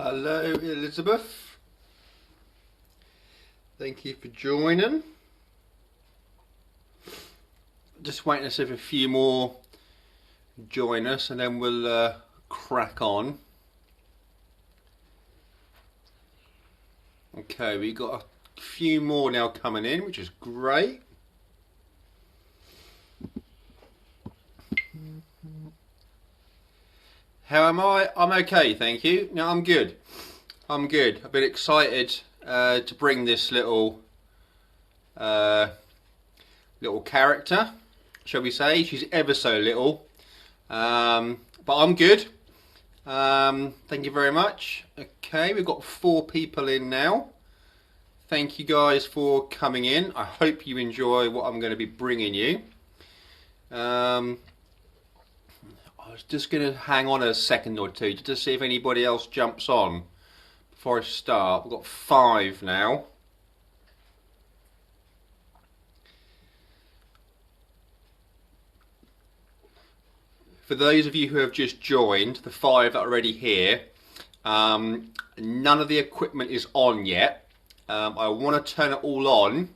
Hello, Elizabeth. Thank you for joining. Just waiting to see if a few more join us and then we'll crack on. Okay, we got a few more now coming in, which is great. How am I? I'm okay, thank you. No, I'm good. I'm good. I've been excited to bring this little character, shall we say. She's ever so little, but I'm good. Thank you very much. Okay, we've got 4 people in now. Thank you guys for coming in. I hope you enjoy what I'm going to be bringing you. I was just going to hang on a second or two just to see if anybody else jumps on before I start. We've got 5 now. For those of you who have just joined, the 5 that are already here, none of the equipment is on yet. I want to turn it all on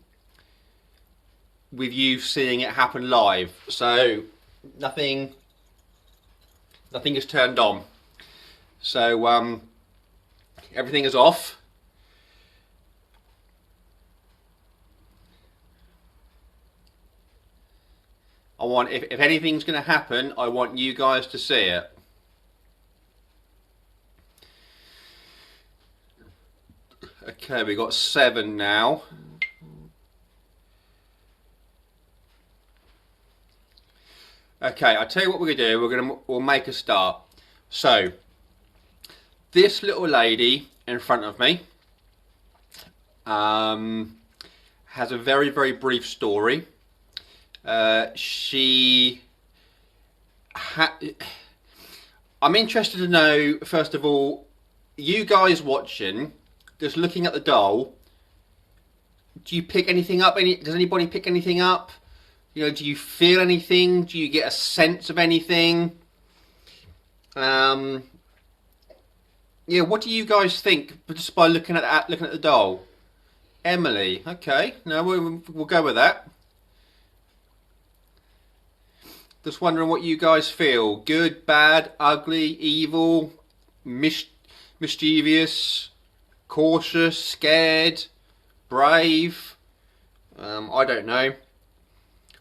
with you seeing it happen live. So nothing is turned on. So everything is off. I want, if anything's going to happen, I want you guys to see it. Okay, we got 7 now. Okay, I'll tell you what we're gonna do. We'll make a start. So, this little lady in front of me has a very, very brief story. I'm interested to know, first of all, you guys watching, just looking at the doll, do you pick anything up? Does anybody pick anything up? You know, do you feel anything? Do you get a sense of anything? Yeah, what do you guys think just by looking at the doll? Emily, okay, no, we'll go with that. Just wondering what you guys feel. Good, bad, ugly, evil, mischievous, cautious, scared, brave. I don't know.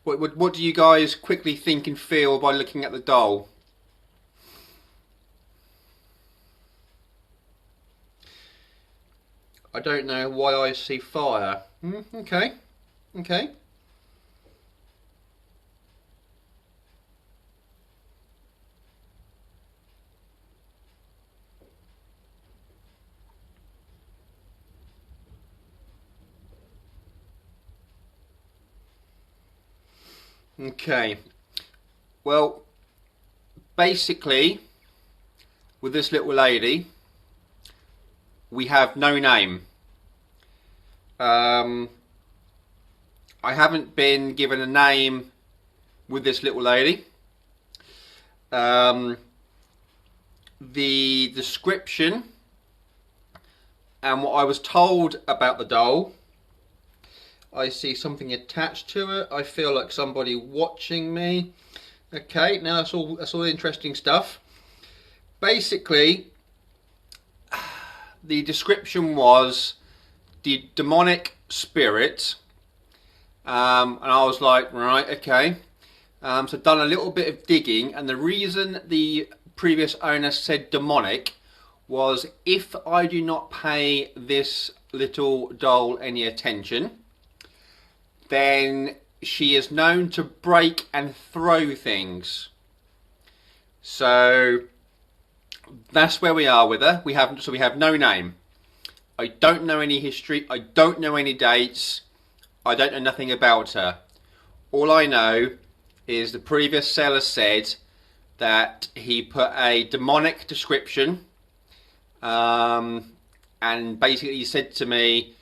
What do you guys quickly think and feel by looking at the doll? I don't know why I see fire. Okay, okay. Okay, well, basically, with this little lady, we have no name. I haven't been given a name with this little lady. The description and what I was told about the doll, I see something attached to it. I feel like somebody watching me. Okay, now that's all interesting stuff. Basically, the description was the demonic spirit, and I was like, right, okay. So done a little bit of digging, and the reason the previous owner said demonic was if I do not pay this little doll any attention, then she is known to break and throw things. So that's where we are with her. We have no name. I don't know any history. I don't know any dates. I don't know nothing about her. All I know is the previous seller said that he put a demonic description, and basically he said to me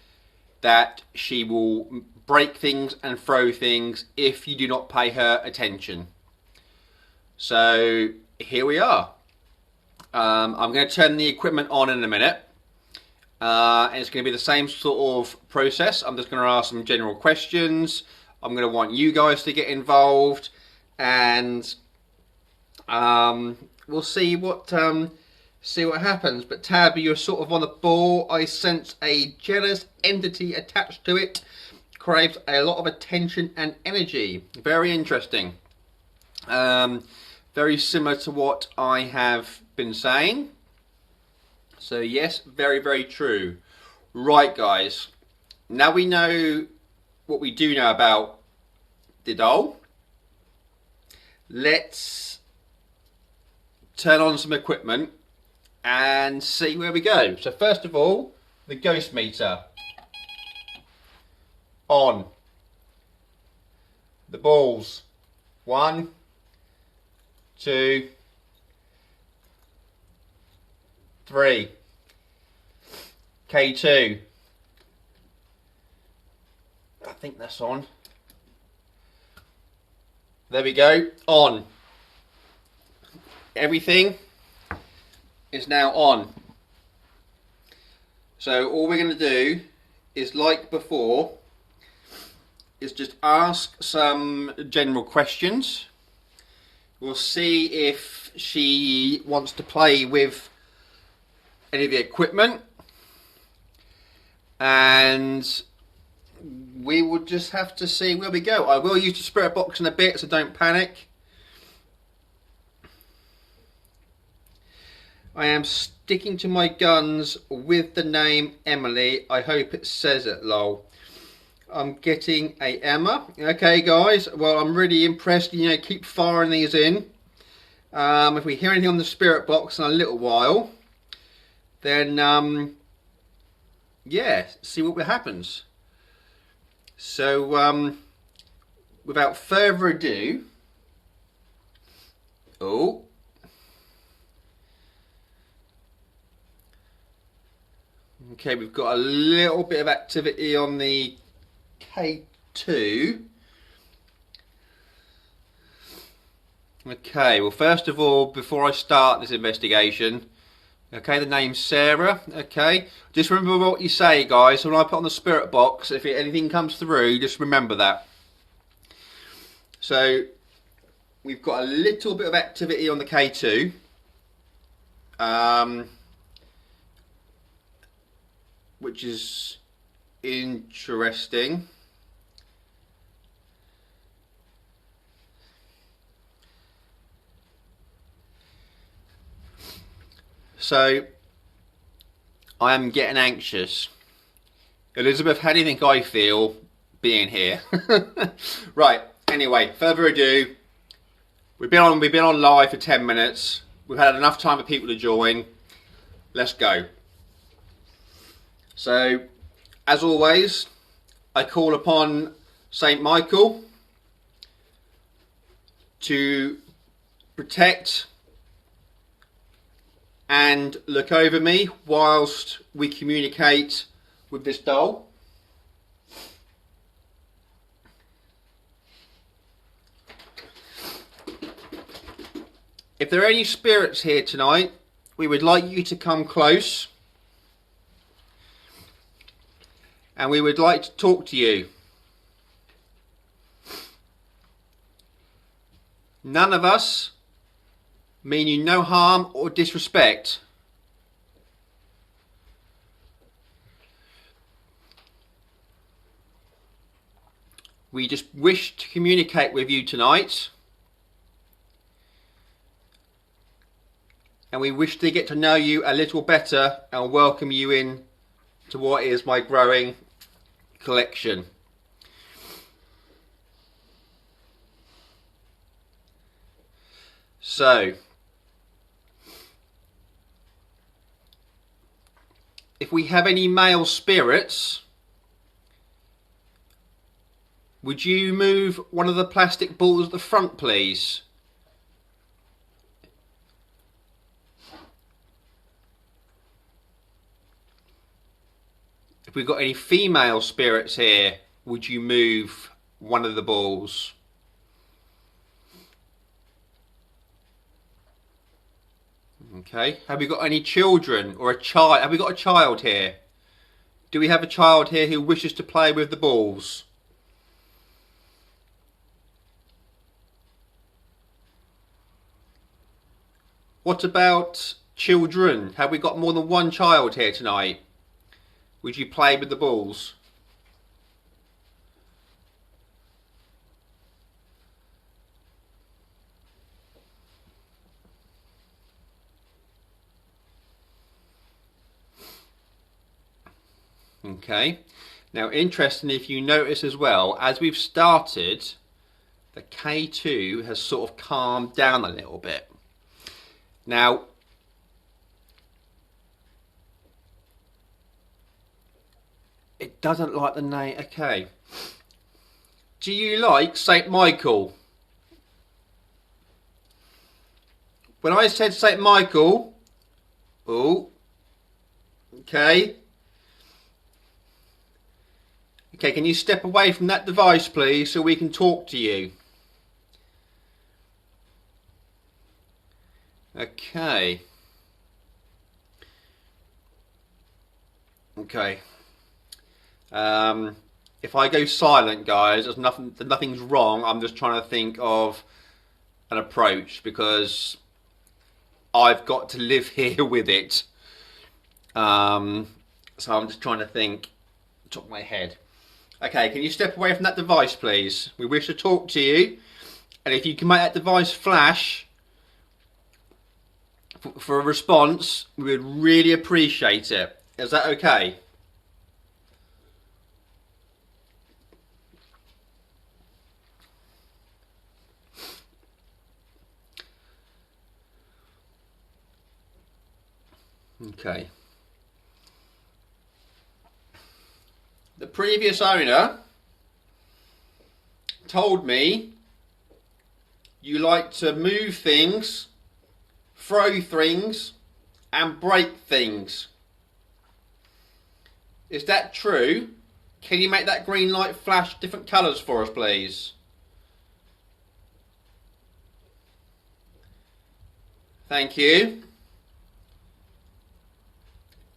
that she will break things and throw things if you do not pay her attention. So here we are. I'm going to turn the equipment on in a minute. And it's going to be the same sort of process. I'm just going to ask some general questions. I'm going to want you guys to get involved, and we'll see what happens. But Tab, you're sort of on the ball. I sense a jealous entity attached to it. Craves a lot of attention and energy. Very interesting. Very similar to what I have been saying. So yes, very, very true. Right, guys. Now we know what we do know about the doll. Let's turn on some equipment and see where we go. So first of all, the ghost meter. On. The balls. 1, 2, 3. K2. I think that's on. There we go. On. Everything is now on. So all we're going to do is, like before, is just ask some general questions. We'll see if she wants to play with any of the equipment, and we will just have to see where we go. I will use the spirit box in a bit, so don't panic. I am sticking to my guns with the name Emily. I hope it says it, lol. I'm getting a Emma. Okay, guys. Well, I'm really impressed. You know, keep firing these in. If we hear anything on the spirit box in a little while, then yeah, see what happens. So without further ado, okay, we've got a little bit of activity on the K2. Okay, well, first of all, before I start this investigation, okay, the name's Sarah. Okay, just remember what you say, guys. So when I put on the spirit box, if anything comes through, just remember that. So we've got a little bit of activity on the K2. Which is interesting. So I am getting anxious. Elizabeth, how do you think I feel being here? Right, anyway, further ado, we've been on live for 10 minutes. We've had enough time for people to join. Let's go. So, as always, I call upon Saint Michael to protect and look over me whilst we communicate with this doll. If there are any spirits here tonight, we would like you to come close, and we would like to talk to you. None of us mean you no harm or disrespect. We just wish to communicate with you tonight, and we wish to get to know you a little better and welcome you in to what is my growing collection. So, if we have any male spirits, would you move one of the plastic balls at the front, please? If we've got any female spirits here, would you move one of the balls? Okay. Have we got any children or a child? Have we got a child here? Do we have a child here who wishes to play with the balls? What about children? Have we got more than one child here tonight? Would you play with the balls? Okay. Now, interesting, if you notice as well, as we've started, the K2 has sort of calmed down a little bit. Now, it doesn't like the name. Okay. Do you like St. Michael? When I said St. Michael, oh, okay. Okay, can you step away from that device, please, so we can talk to you? Okay. Okay. If I go silent, guys, nothing's wrong. I'm just trying to think of an approach because I've got to live here with it. So I'm just trying to think top of my head. Okay, can you step away from that device, please? We wish to talk to you, and if you can make that device flash for a response, we would really appreciate it. Is that okay? Okay. The previous owner told me you like to move things, throw things, and break things. Is that true? Can you make that green light flash different colours for us, please? Thank you.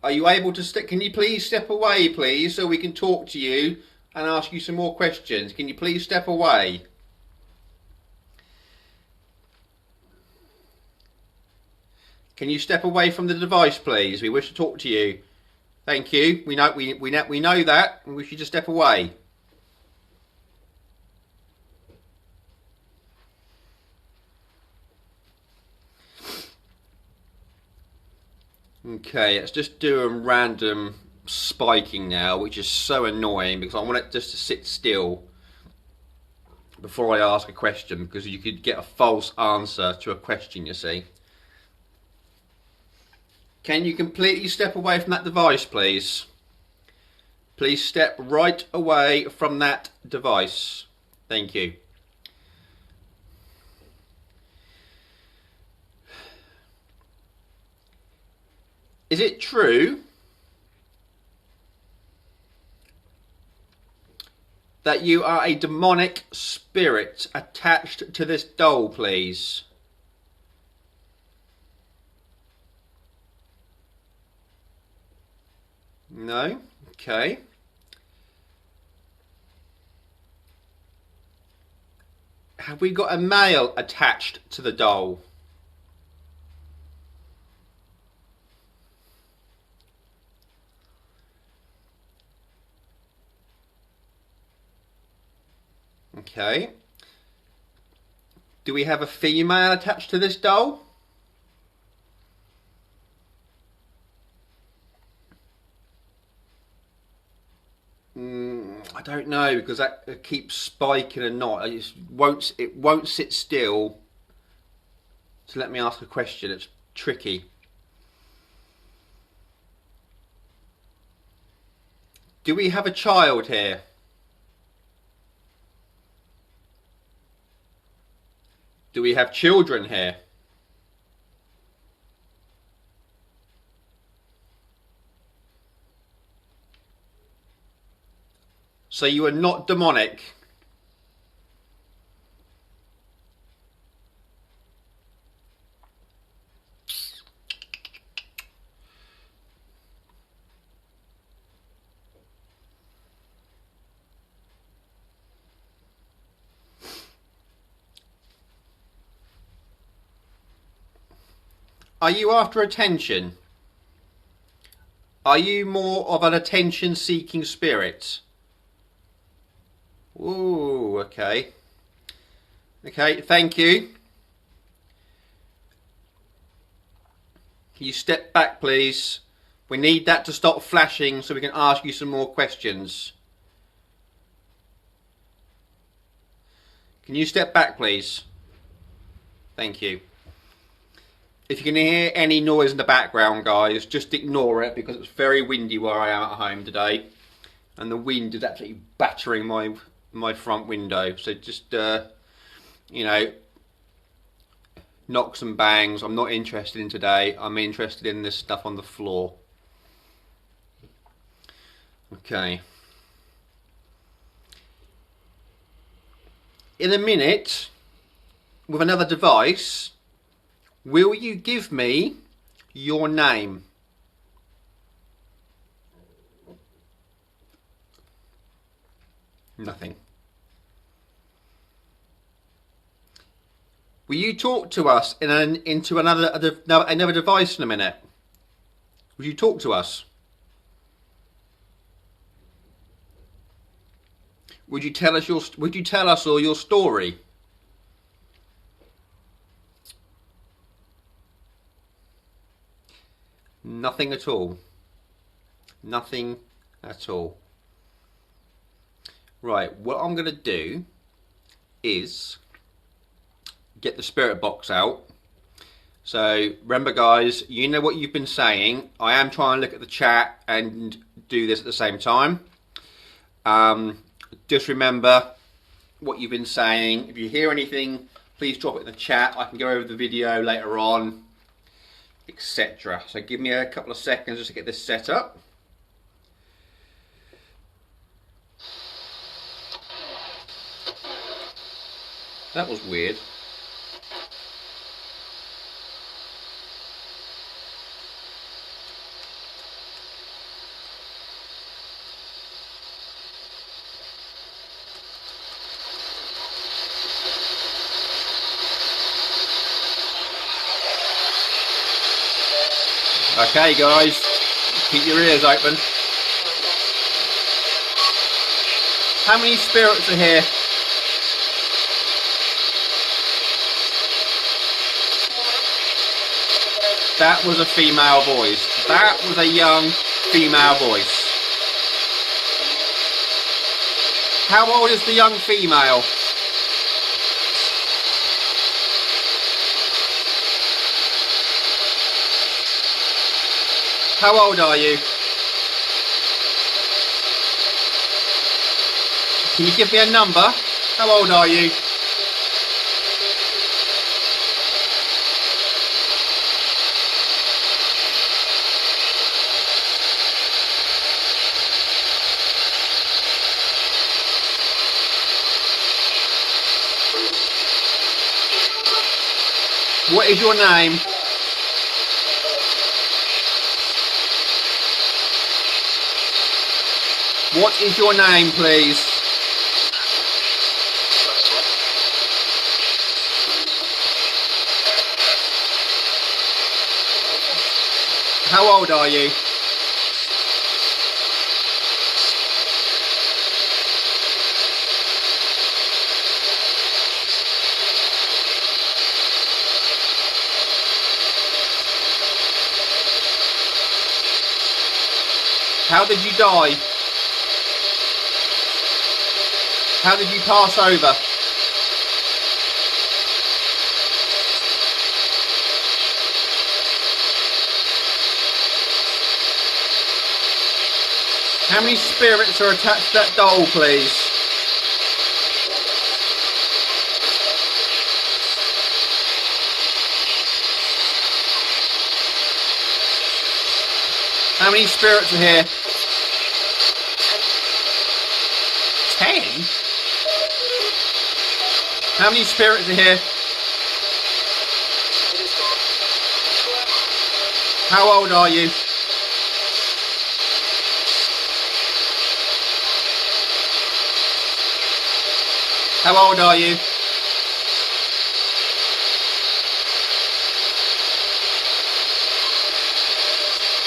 Are you able to can you please step away, please, so we can talk to you and ask you some more questions? Can you please step away? Can you step away from the device, please? We wish to talk to you. Thank you. We know that, and we should just step away. Okay, let's just do a random spiking now, which is so annoying because I want it just to sit still before I ask a question, because you could get a false answer to a question, you see. Can you completely step away from that device, please? Please step right away from that device. Thank you. Is it true that you are a demonic spirit attached to this doll, please? No? Okay. Have we got a male attached to the doll? Okay. Do we have a female attached to this doll? I don't know, because that keeps spiking and not. It won't sit still. So let me ask a question. It's tricky. Do we have a child here? Do we have children here? So you are not demonic. Are you after attention? Are you more of an attention-seeking spirit? Ooh, okay. Okay, thank you. Can you step back, please? We need that to stop flashing so we can ask you some more questions. Can you step back, please? Thank you. If you can hear any noise in the background, guys, just ignore it because it's very windy where I am at home today. And the wind is actually battering my front window. So just, you know, knocks and bangs. I'm not interested in today. I'm interested in this stuff on the floor. Okay. In a minute, with another device, will you give me your name? Nothing. Will you talk to us into another device in a minute? Will you talk to us? Would you tell us all your story? Nothing at all. Nothing at all. Right, what I'm going to do is get the spirit box out. So remember, guys, you know what you've been saying. I am trying to look at the chat and do this at the same time. Just remember what you've been saying. If you hear anything, please drop it in the chat. I can go over the video later on, etc. So give me a couple of seconds just to get this set up. That was weird. Okay, guys, keep your ears open. How many spirits are here? That was a female voice. That was a young female voice. How old is the young female? How old are you? Can you give me a number? How old are you? What is your name? What is your name, please? How old are you? How did you die? How did you pass over? How many spirits are attached to that doll, please? How many spirits are here? 10? How many spirits are here? How old are you? How old are you?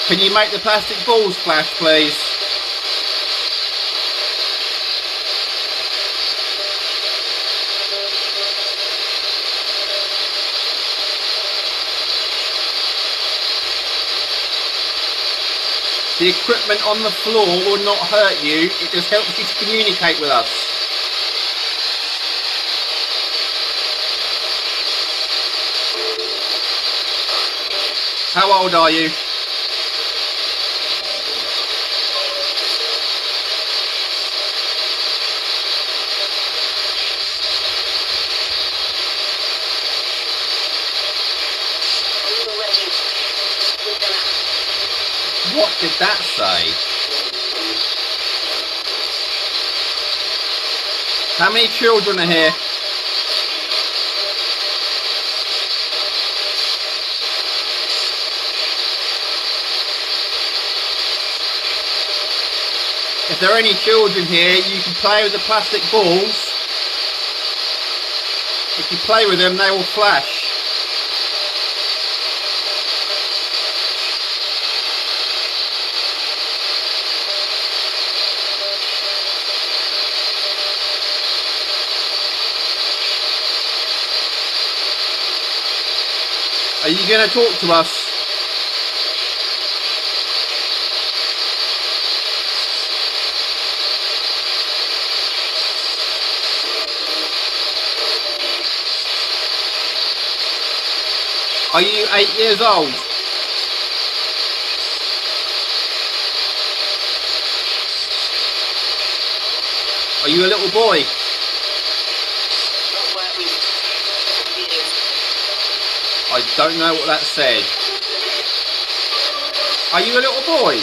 Can you make the plastic balls flash, please? The equipment on the floor will not hurt you, it just helps you to communicate with us. How old are you? What did that say? How many children are here? If there are any children here, you can play with the plastic balls. If you play with them, they will flash. Are you going to talk to us? Are you 8 years old? Are you a little boy? I don't know what that said. Are you a little boy?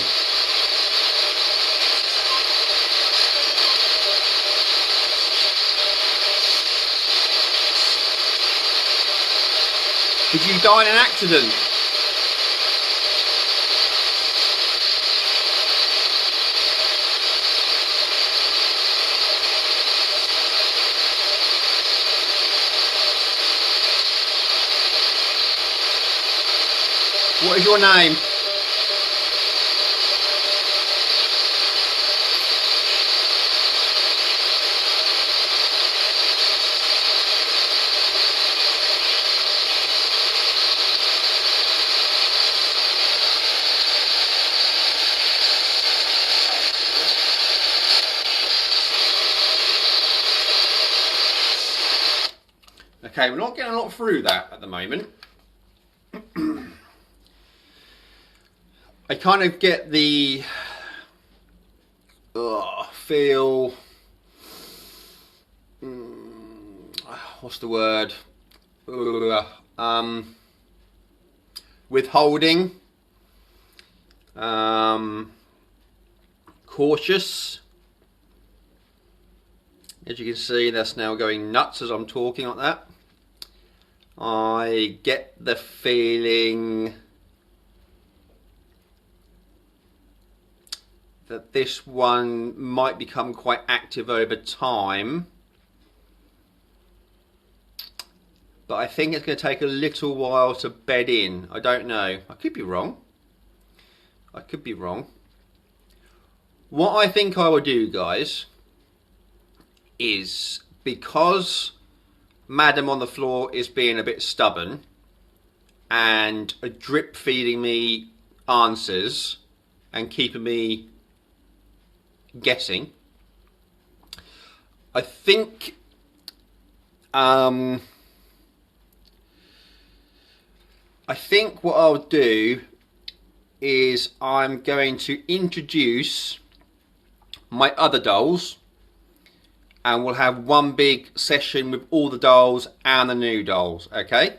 Did you die in an accident? What is your name? Okay, we're not getting a lot through that at the moment. I kind of get the feel, what's the word, withholding, cautious. As you can see, that's now going nuts as I'm talking like that. I get the feeling that this one might become quite active over time, but I think it's going to take a little while to bed in. I don't know. I could be wrong. I could be wrong. What I think I will do, guys, is because Madam on the floor is being a bit stubborn and drip feeding me answers and keeping me guessing, I think what I'll do is I'm going to introduce my other dolls, and we'll have one big session with all the dolls and the new dolls, okay?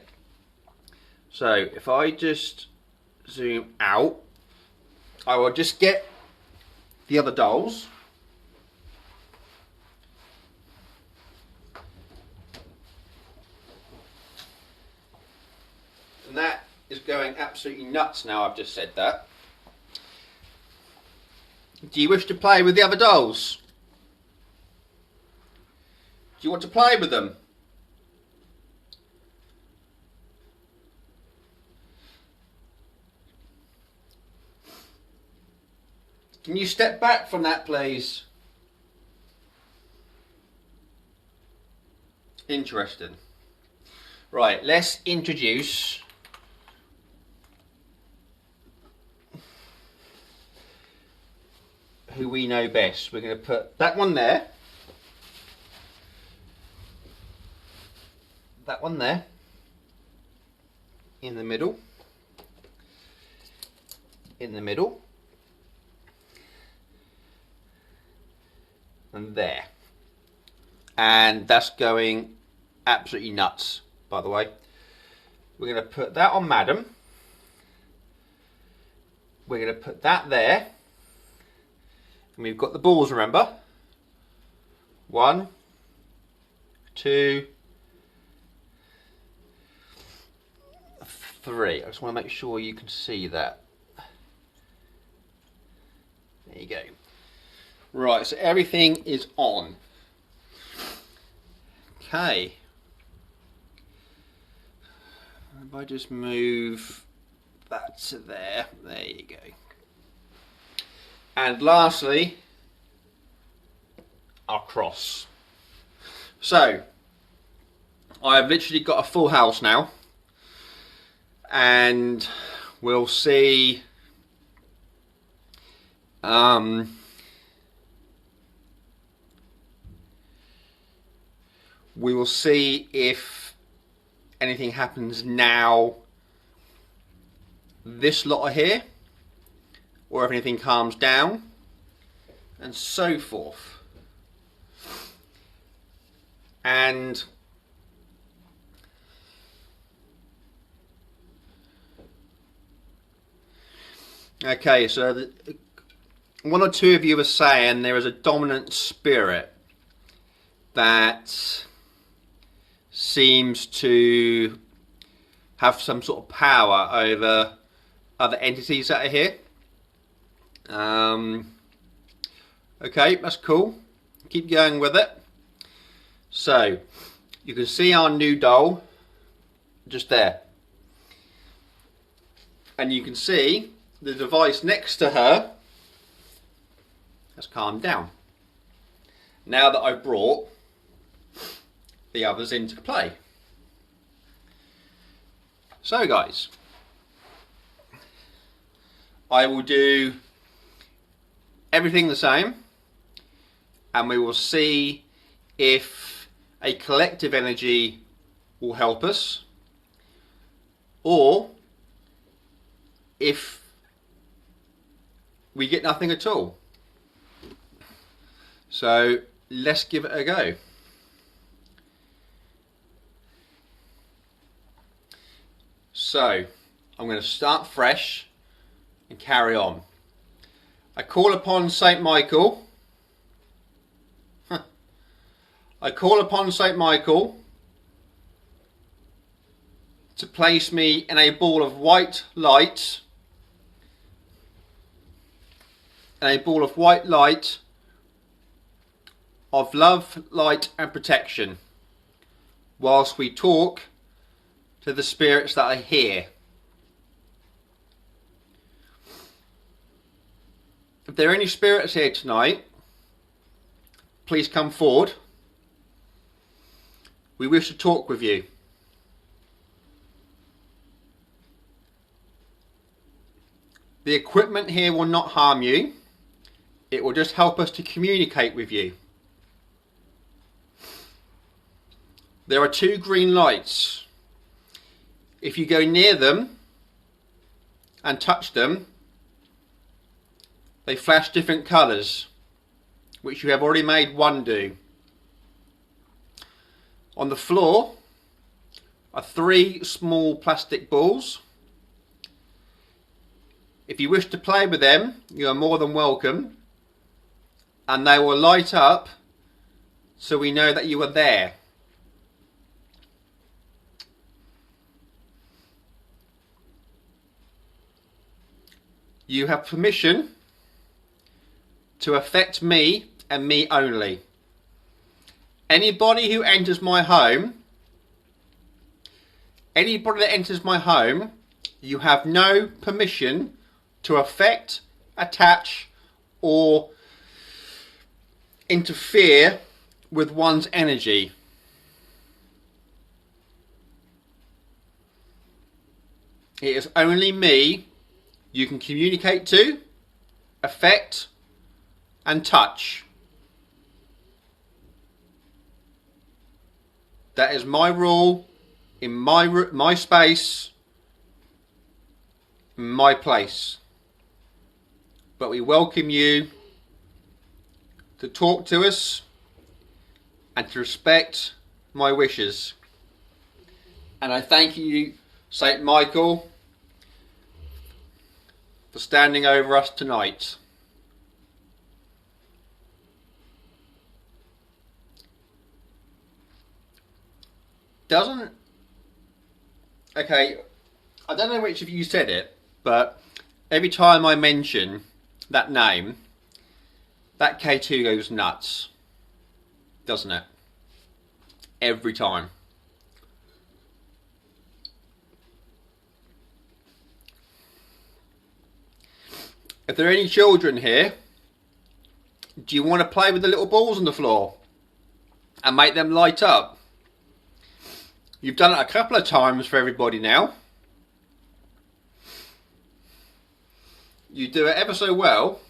So if I just zoom out, I will just get the other dolls. And that is going absolutely nuts now I've just said that. Do you wish to play with the other dolls? Do you want to play with them? Can you step back from that, please? Interesting. Right, let's introduce who we know best. We're going to put that one there. That one there. In the middle. In the middle. And there. And that's going absolutely nuts, by the way. We're going to put that on Madam. We're going to put that there. And we've got the balls, remember? 1, 2, 3. I just want to make sure you can see that. There you go. Right, so everything is on. Okay. If I just move that to there, there you go. And lastly, our cross. So, I've literally got a full house now. And we'll see we will see if anything happens now, this lot are here, or if anything calms down, and so forth. And okay, so one or two of you are saying there is a dominant spirit that seems to have some sort of power over other entities that are here. Okay, that's cool. Keep going with it. So, you can see our new doll just there. And you can see the device next to her has calmed down. Now that I've brought the others into play. So guys, I will do everything the same, and we will see if a collective energy will help us, or if we get nothing at all. So let's give it a go. So I'm going to start fresh and carry on. I call upon Saint Michael. I call upon Saint Michael to place me in a ball of white light. A ball of white light of love, light and protection, whilst we talk to the spirits that are here. If there are any spirits here tonight, please come forward. We wish to talk with you. The equipment here will not harm you. It will just help us to communicate with you. There are 2 green lights. If you go near them and touch them, they flash different colours, which you have already made one do. On the floor are 3 small plastic balls. If you wish to play with them, you are more than welcome, and they will light up so we know that you are there. You have permission to affect me and me only. Anybody who enters my home, anybody that enters my home, you have no permission to affect, attach or interfere with one's energy. It is only me you can communicate to, affect, and touch. That is my rule in my space, my place. But we welcome you to talk to us and to respect my wishes. And I thank you, Saint Michael, for standing over us tonight. Okay, I don't know which of you said it, but every time I mention that name, that K2 goes nuts, doesn't it? Every time. If there are any children here, do you want to play with the little balls on the floor and make them light up? You've done it a couple of times for everybody now. You do it ever so well.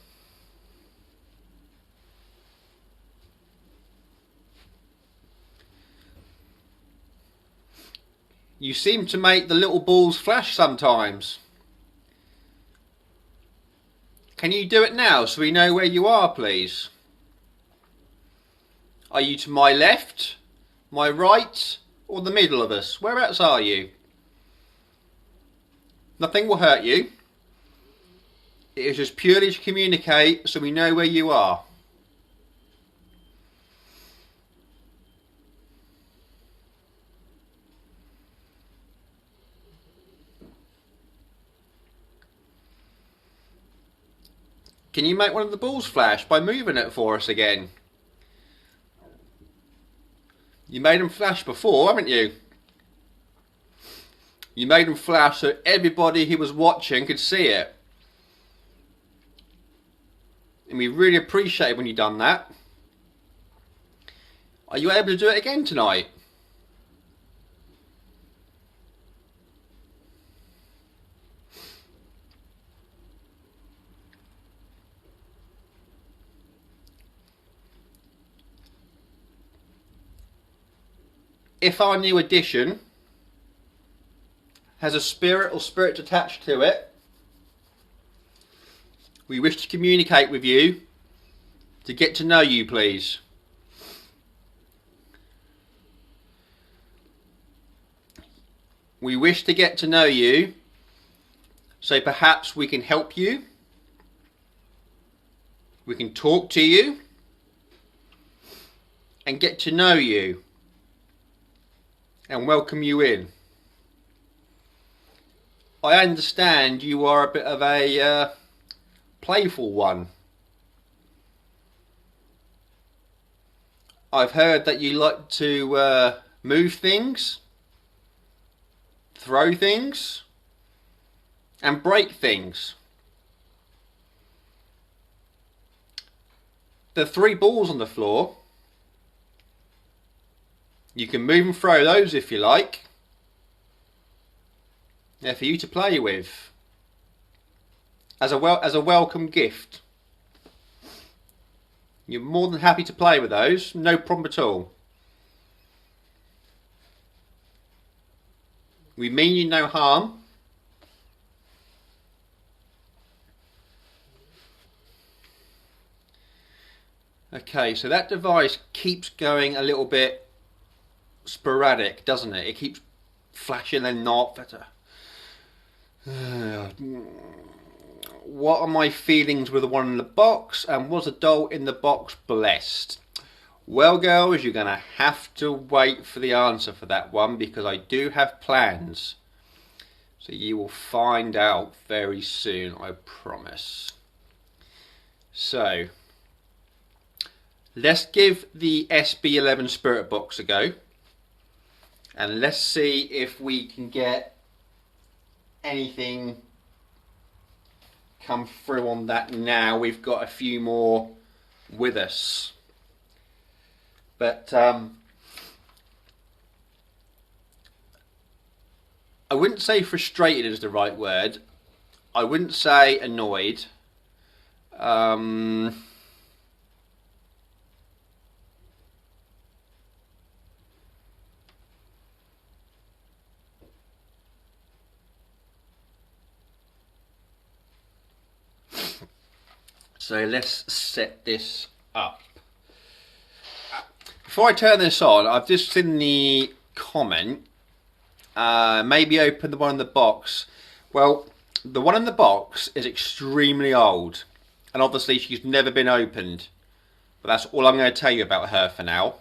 You seem to make the little balls flash sometimes. Can you do it now so we know where you are, please? Are you to my left, my right, or the middle of us? Whereabouts are you? Nothing will hurt you. It is just purely to communicate so we know where you are. Can you make one of the balls flash by moving it for us again? You made them flash before, haven't you? You made them flash so everybody who was watching could see it. And we really appreciate when you've done that. Are you able to do it again tonight? If our new addition has a spirit or spirits attached to it, we wish to communicate with you to get to know you, please. We wish to get to know you, so perhaps we can help you, we can talk to you, and get to know you, and welcome you in. I understand you are a bit of a playful one. I've heard that you like to move things, throw things, and break things. The 3 balls on the floor, you can move and throw those if you like. They're for you to play with as a welcome gift. You're more than happy to play with those, no problem at all. We mean you no harm. Okay, so that device keeps going a little bit sporadic, doesn't it? It keeps flashing and not. What are my feelings with the one in the box, and was the doll in the box blessed? Well, girls, you're going to have to wait for the answer for that one, because I do have plans. So you will find out very soon, I promise. So, let's give the SB11 Spirit Box a go. And let's see if we can get anything come through on that now. We've got a few more with us. But I wouldn't say frustrated is the right word. I wouldn't say annoyed. So let's set this up. Before I turn this on, I've just seen the comment. Maybe open the one in the box. Well, the one in the box is extremely old. And obviously she's never been opened. But that's all I'm going to tell you about her for now.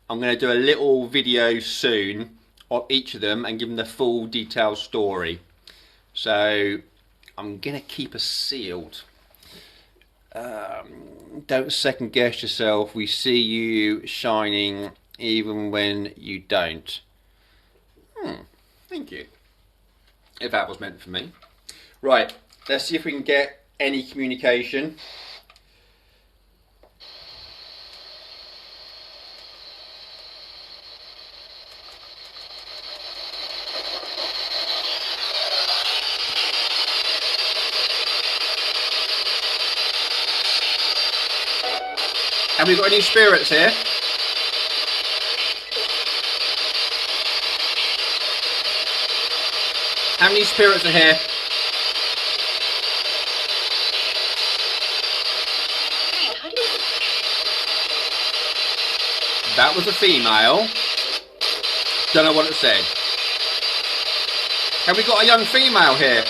I'm going to do a little video soon on each of them and give them the full detailed story. So I'm going to keep her sealed. Don't second guess yourself. We see you shining even when you don't. Thank you. If that was meant for me. Right, let's see if we can get any communication. Have we got any spirits here? How many spirits are here? That was a female. Don't know what it said. Have we got a young female here?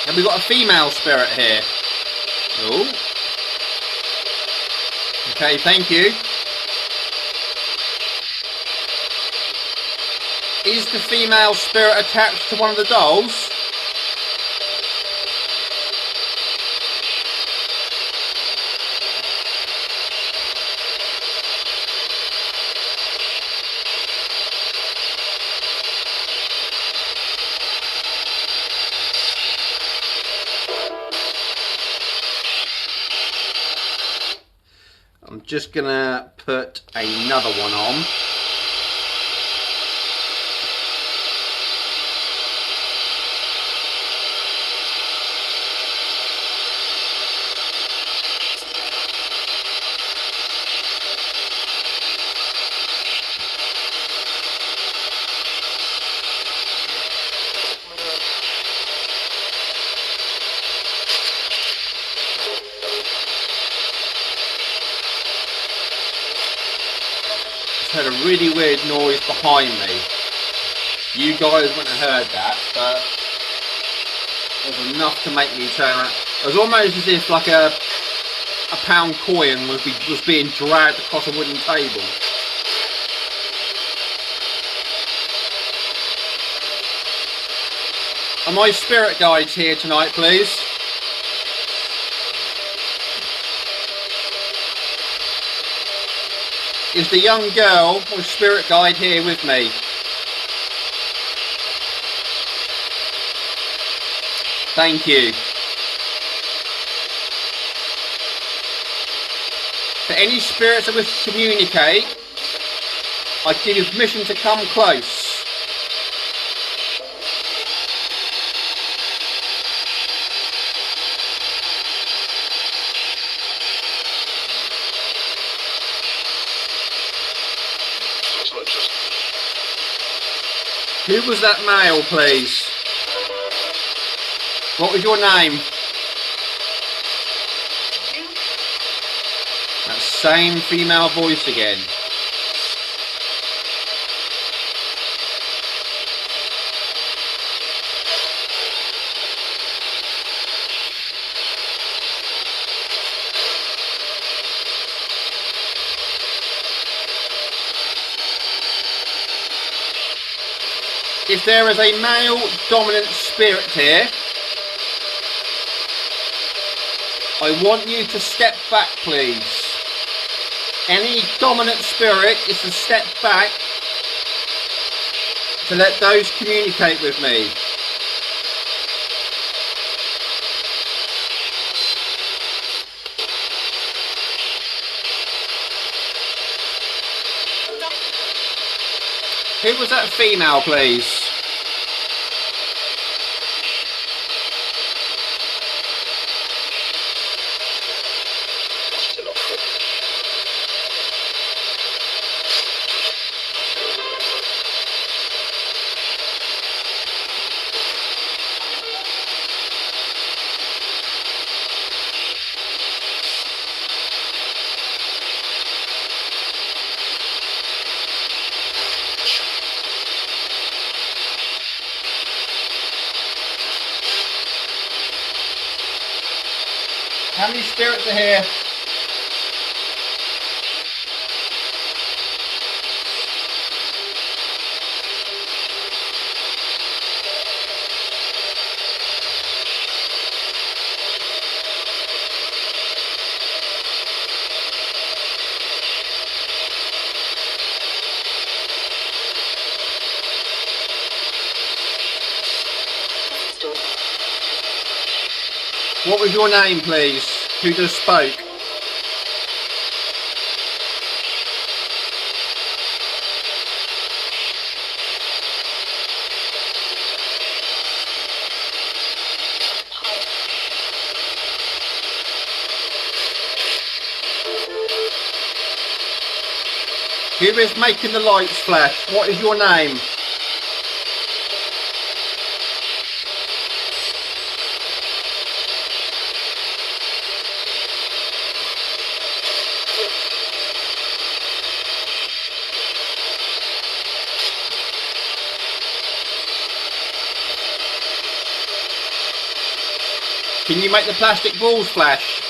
Have we got a female spirit here? Oh. Okay, thank you. Is the female spirit attached to one of the dolls? I'm just gonna put another one on. Heard a really weird noise behind me. You guys wouldn't have heard that, but it was enough to make me turn around. It was almost as if like a pound coin was being dragged across a wooden table. Are my spirit guides here tonight, please? Is the young girl or spirit guide here with me? Thank you. For any spirits that wish to communicate, I give you permission to come close. Who was that male, please? What was your name? That same female voice again. If there is a male dominant spirit here, I want you to step back, please. Any dominant spirit is to step back to let those communicate with me. Who was that female, please? How many spirits are here? What was your name, please? Who just spoke? Who is making the lights flash? What is your name? Can you make the plastic balls flash?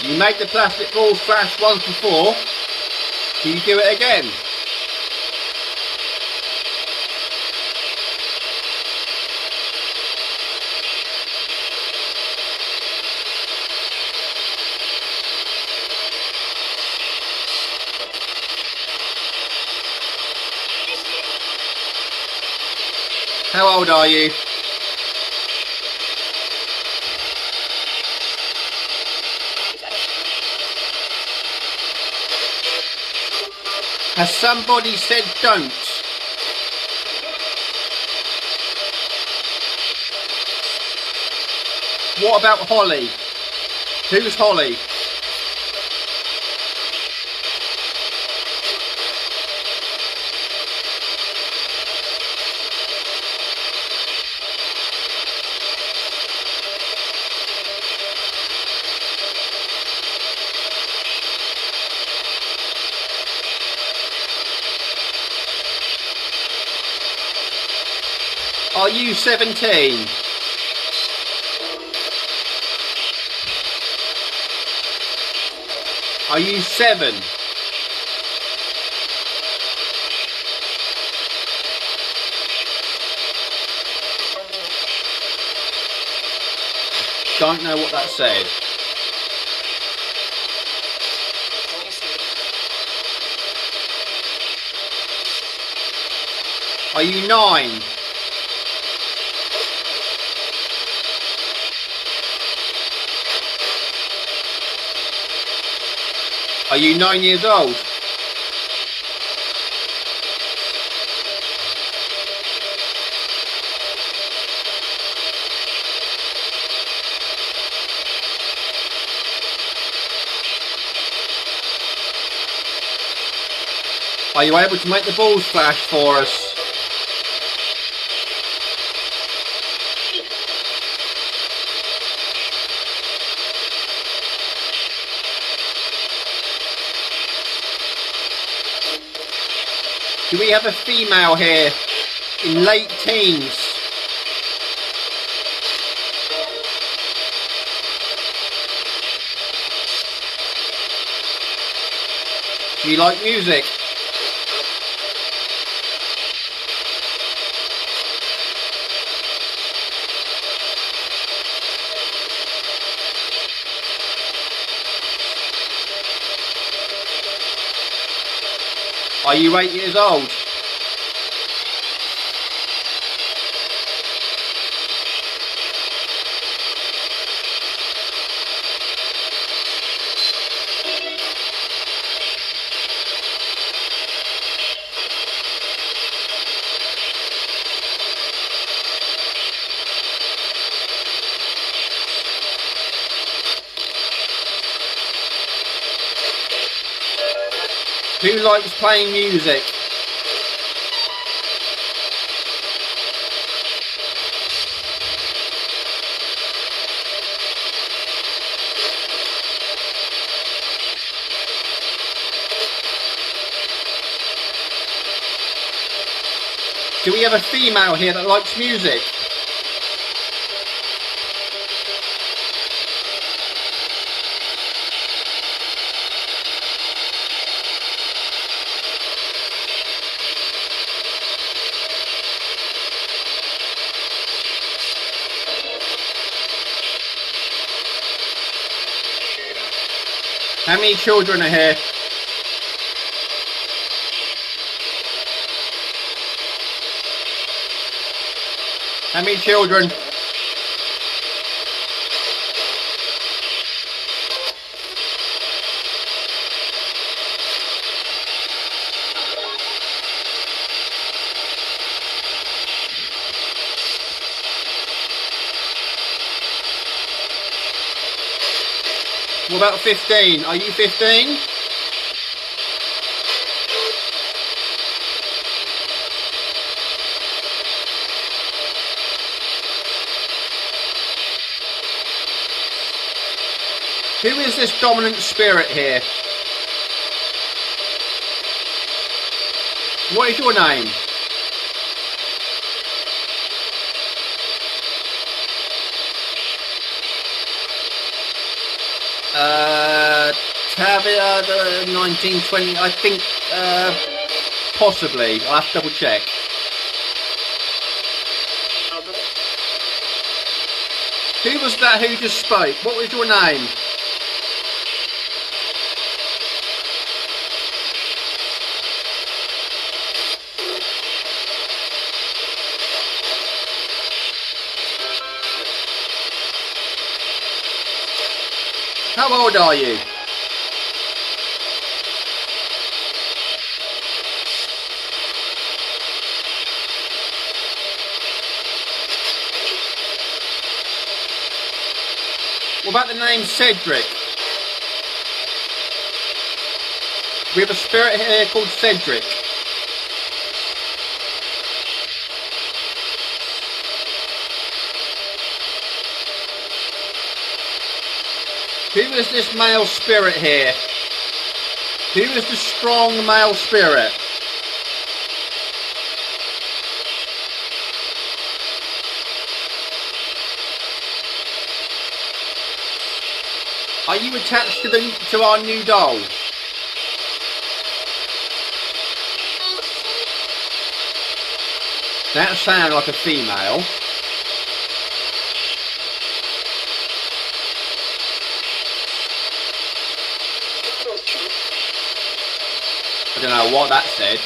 You made the plastic balls flash once before. Can you do it again? How old are you? Has somebody said don't? What about Holly? Who's Holly? Are you 17? Are you 7? Don't know what that said. Are you 9? Are you 9 years old? Are you able to make the balls flash for us? Do we have a female here in late teens? Do you like music? Are you 8 years old? Who likes playing music? Do we have a female here that likes music? How many children are here? How many children? What about 15? Are you 15? Who is this dominant spirit here? What is your name? Tavia, the 1920, I think, possibly. I'll have to double check. Who was that who just spoke? What was your name? How old are you? What about the name Cedric? We have a spirit here called Cedric. Who is this male spirit here? Who is the strong male spirit? Are you attached to our new doll? That sounds like a female. I don't know what that said.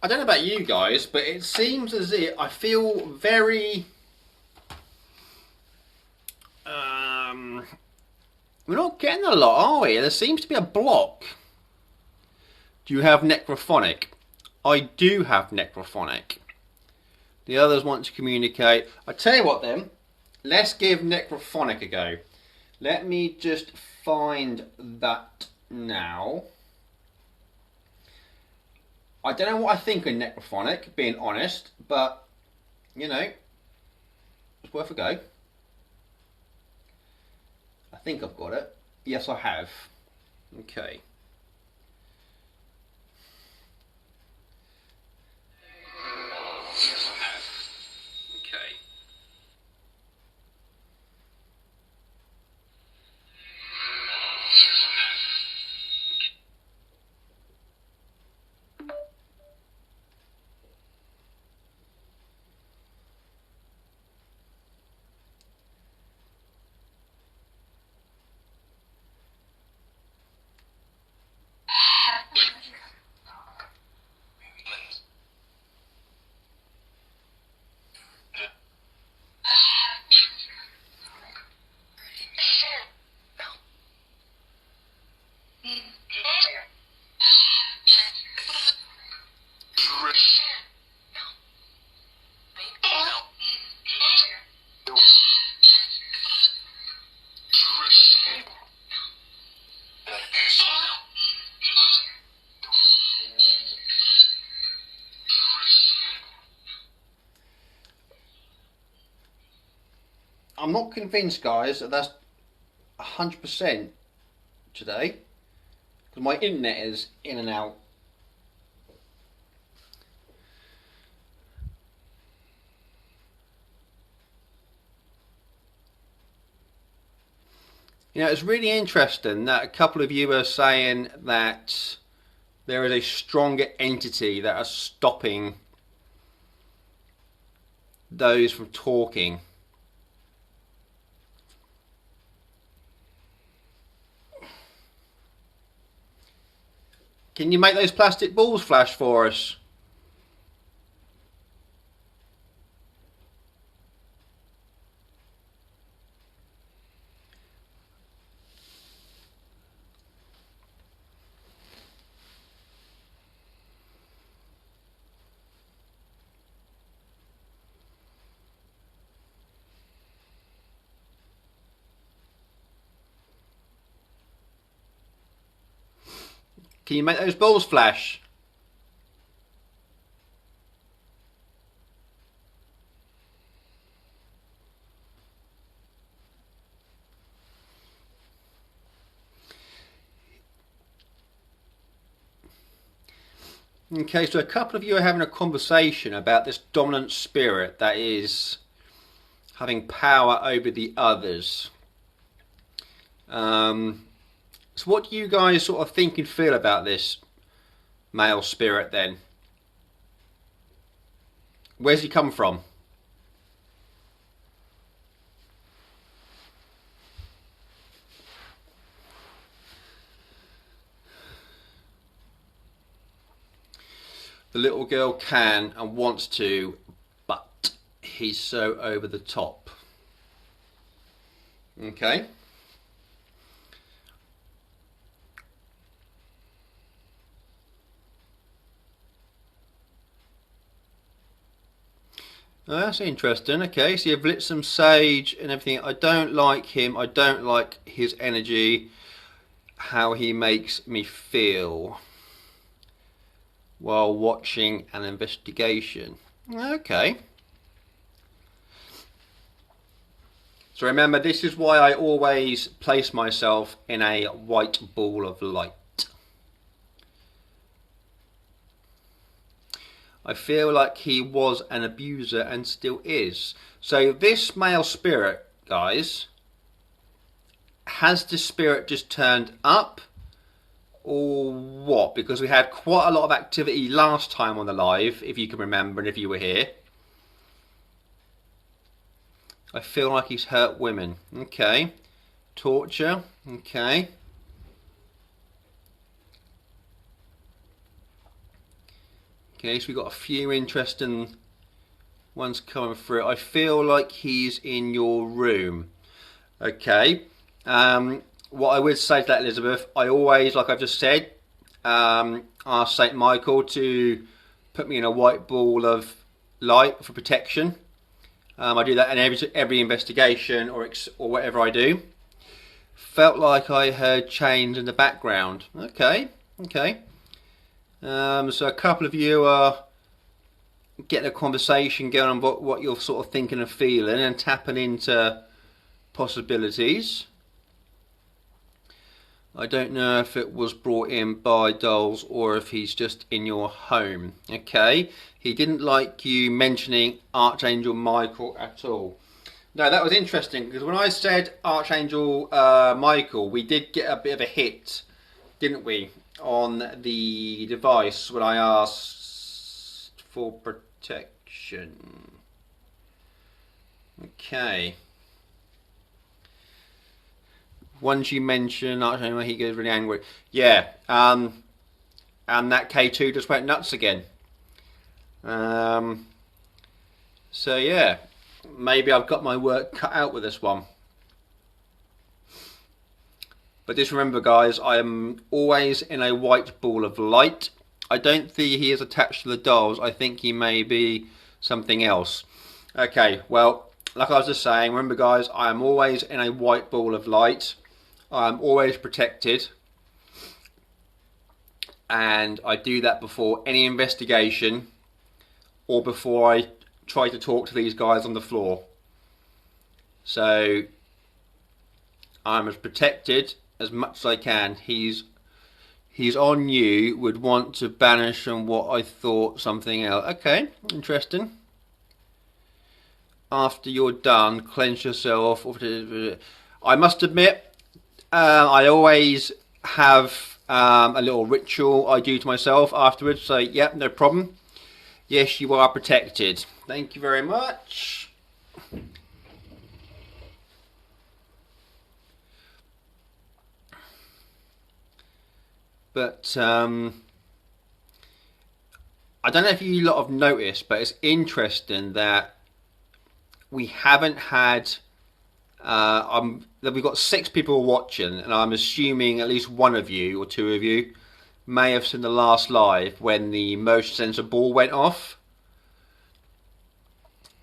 I don't know about you guys, but it seems as if I feel very... we're not getting a lot, are we? There seems to be a block. Do you have Necrophonic? I do have Necrophonic. The others want to communicate. I tell you what then, let's give Necrophonic a go. Let me just find that now. I don't know what I think of Necrophonic, being honest, but, you know, it's worth a go. I think I've got it. Yes, I have. Okay. Yes, I have. Okay. I'm not convinced, guys, that that's 100% today, because my internet is in and out. You know, it's really interesting that a couple of you are saying that there is a stronger entity that are stopping those from talking. Can you make those plastic balls flash for us? Can you make those balls flash? Okay, so a couple of you are having a conversation about this dominant spirit that is having power over the others. So what do you guys sort of think and feel about this male spirit then? Where's he come from? The little girl can and wants to, but he's so over the top. Okay. Oh, that's interesting. Okay, so you've lit some sage and everything. I don't like him. I don't like his energy, how he makes me feel while watching an investigation. Okay. So remember, this is why I always place myself in a white ball of light. I feel like he was an abuser and still is. So this male spirit, guys, has the spirit just turned up or what? Because we had quite a lot of activity last time on the live, if you can remember and if you were here. I feel like he's hurt women. Okay. Torture. Okay. Okay, so we've got a few interesting ones coming through. I feel like he's in your room. Okay. What I would say to that, Elizabeth, I always, like I've just said, ask St. Michael to put me in a white ball of light for protection. I do that in every investigation or whatever I do. Felt like I heard chains in the background. Okay, okay. So a couple of you are getting a conversation going on what you're sort of thinking and feeling and tapping into possibilities. I don't know if it was brought in by dolls or if he's just in your home. Okay, he didn't like you mentioning Archangel Michael at all. No, that was interesting because when I said Archangel Michael, we did get a bit of a hit, didn't we, on the device when I asked for protection. Okay. Once you mention Archangel, he goes really angry. Yeah, and that K2 just went nuts again. So yeah, maybe I've got my work cut out with this one. But just remember, guys, I am always in a white ball of light. I don't think he is attached to the dolls. I think he may be something else. Okay, well, like I was just saying, remember, guys, I am always in a white ball of light. I'm always protected, and I do that before any investigation or before I try to talk to these guys on the floor. So I'm as protected as much as I can. He's on you, would want to banish from what I thought something else. Okay, interesting. After you're done, cleanse yourself. I must admit, I always have a little ritual I do to myself afterwards. So, yep, no problem. Yes, you are protected. Thank you very much. But I don't know if you lot have noticed, but it's interesting that we haven't had that we've got 6 people watching, and I'm assuming at least one of you or 2 of you may have seen the last live when the motion sensor ball went off,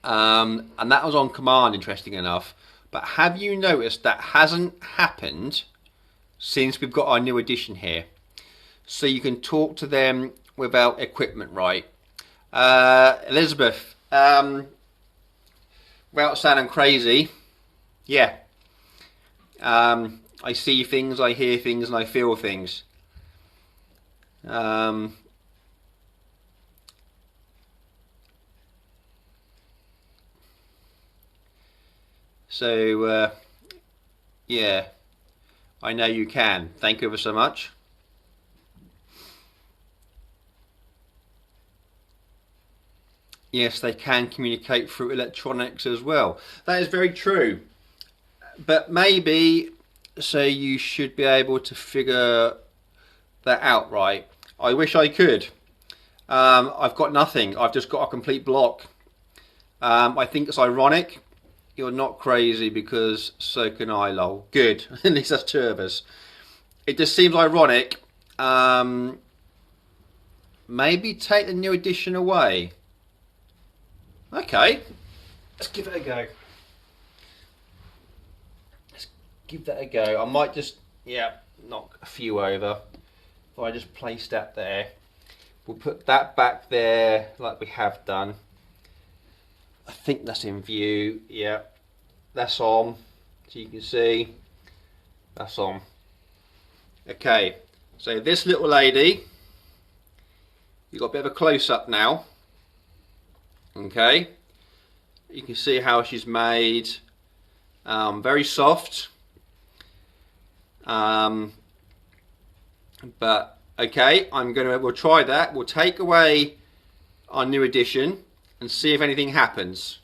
and that was on command, interesting enough. But have you noticed that hasn't happened since we've got our new addition here? So you can talk to them without equipment, right? Elizabeth, without sounding crazy, yeah. I see things, I hear things, and I feel things. So, yeah, I know you can. Thank you ever so much. Yes, they can communicate through electronics as well. That is very true. But maybe, so you should be able to figure that out, right? I wish I could. I've got nothing. I've just got a complete block. I think it's ironic. You're not crazy because so can I, lol. Good. At least that's 2 of us. It just seems ironic. Maybe take the new edition away. Okay. Let's give it a go. Let's give that a go. I might just, yeah, knock a few over. If I just place that there. We'll put that back there like we have done. I think that's in view. Yeah, that's on. So you can see that's on. Okay, so this little lady, you've got a bit of a close-up now. Okay, you can see how she's made. Very soft. But okay, we'll try that. We'll take away our new edition and see if anything happens.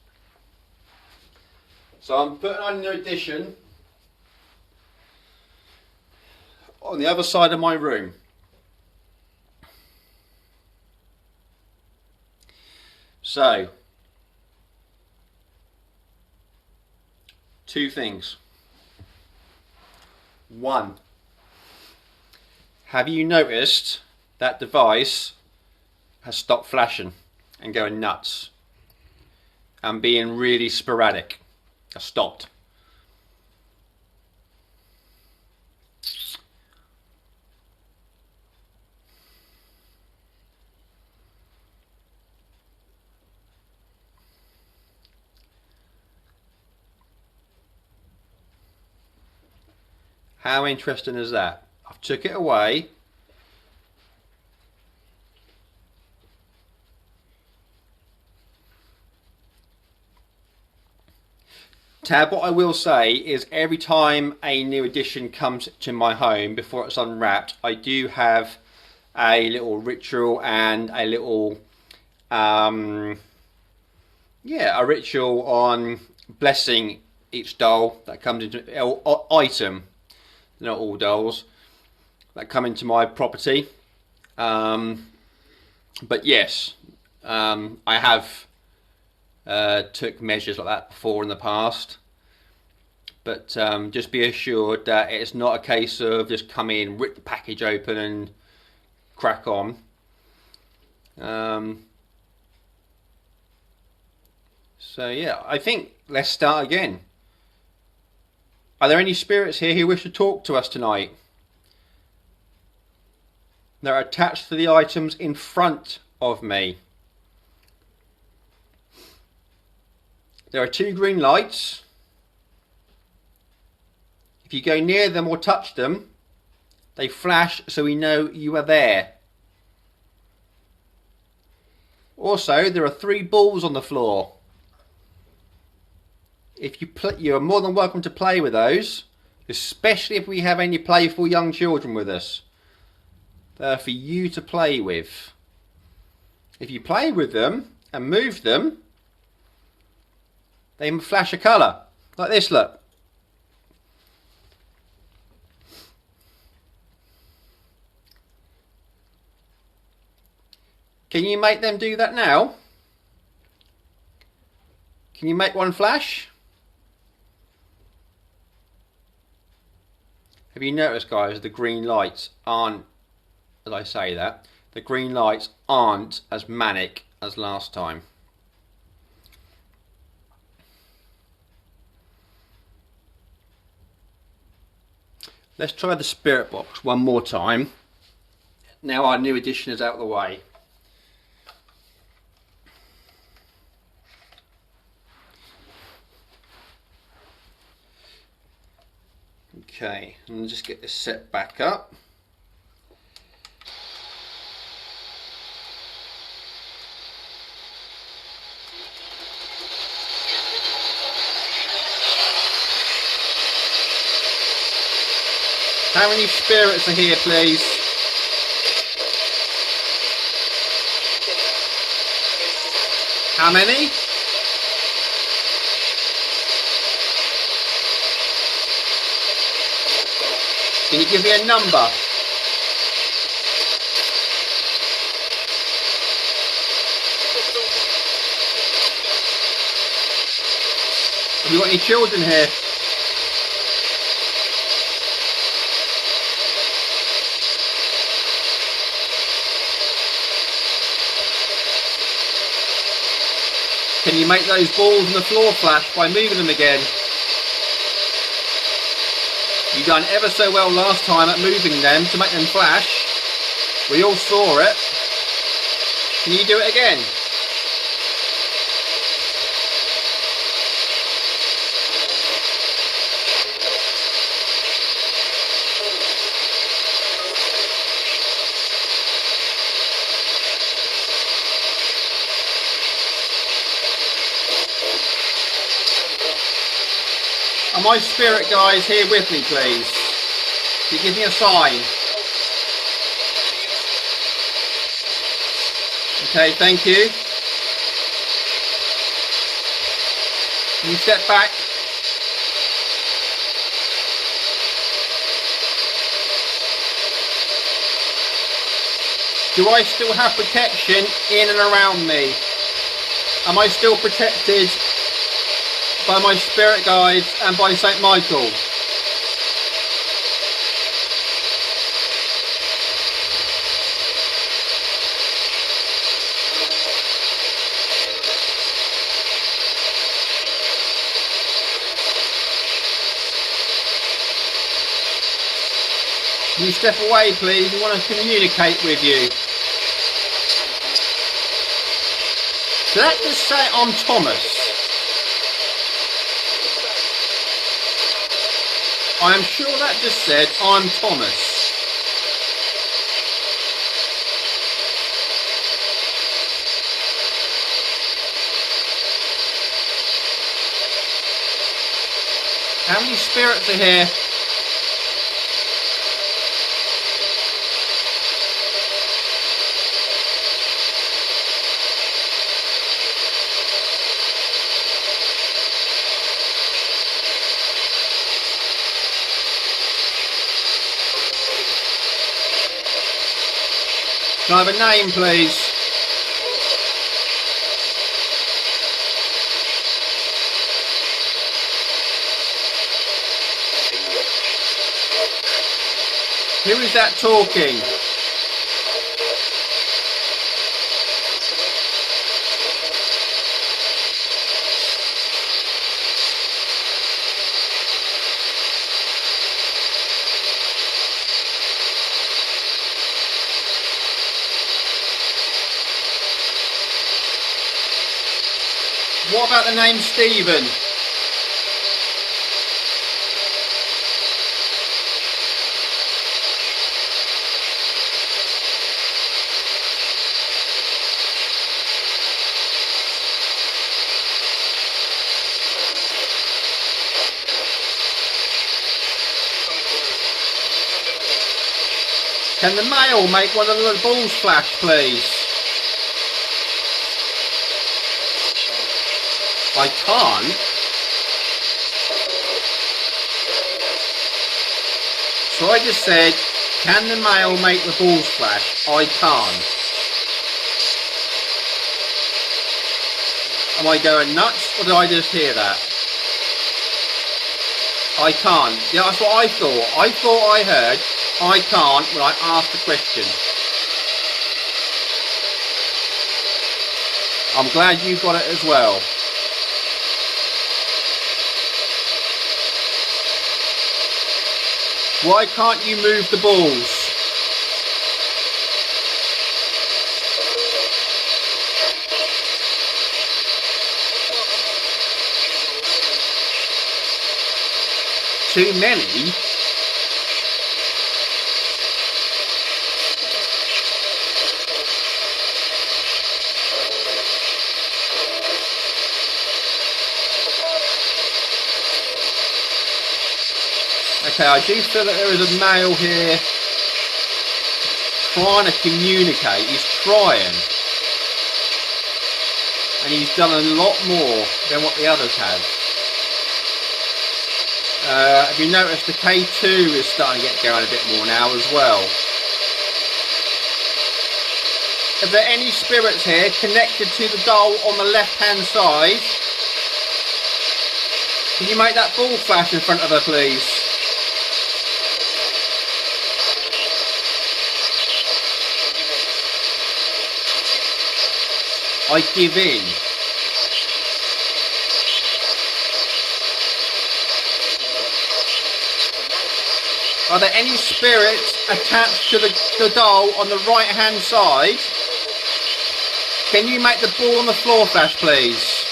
So I'm putting on new edition on the other side of my room. So, 2 things. 1, have you noticed that device has stopped flashing and going nuts and being really sporadic? Has stopped. How interesting is that? I've took it away. Tab, what I will say is every time a new addition comes to my home, before it's unwrapped, I do have a little ritual and a little, a ritual on blessing each doll that comes into, item, not all dolls, that come into my property. But yes, I have took measures like that before in the past, but just be assured that it's not a case of just come in, rip the package open and crack on. So yeah, I think let's start again. Are there any spirits here who wish to talk to us tonight? They're attached to the items in front of me. There are 2 green lights. If you go near them or touch them, they flash so we know you are there. Also, there are 3 balls on the floor. If you are more than welcome to play with those, especially if we have any playful young children with us. They're for you to play with. If you play with them and move them, they flash a colour, like this, look. Can you make them do that now? Can you make one flash? Have you noticed, guys, the green lights aren't, as I say that, the green lights aren't as manic as last time. Let's try the spirit box one more time. Now our new addition is out of the way. Okay, and just get this set back up. How many spirits are here, please? How many? Can you give me a number? Have you got any children here? Can you make those balls on the floor flash by moving them again? You done ever so well last time at moving them to make them flash. We all saw it. Can you do it again? Are my spirit guys here with me, please? Can you give me a sign? Okay, thank you. Can you step back? Do I still have protection in and around me? Am I still protected by my spirit guides and by St. Michael? Can you step away, please? We want to communicate with you. So let's just say I'm Thomas. I am sure that just said I'm Thomas. How many spirits are here? Can I have a name, please? Who is that talking? What about the name Stephen? Can the male make one of the balls flash, please? I can't. So I just said, can the male make the balls flash? I can't. Am I going nuts, or did I just hear that? I can't. Yeah, that's what I thought. I thought I heard, I can't, when I asked the question. I'm glad you got it as well. Why can't you move the balls? Too many? Okay, I do feel that there is a male here trying to communicate. He's trying. And he's done a lot more than what the others have. Have you noticed the K2 is starting to get going a bit more now as well? Are there any spirits here connected to the doll on the left hand side? Can you make that ball flash in front of her, please? I give in. Are there any spirits attached to the doll on the right hand side? Can you make the ball on the floor flash, please?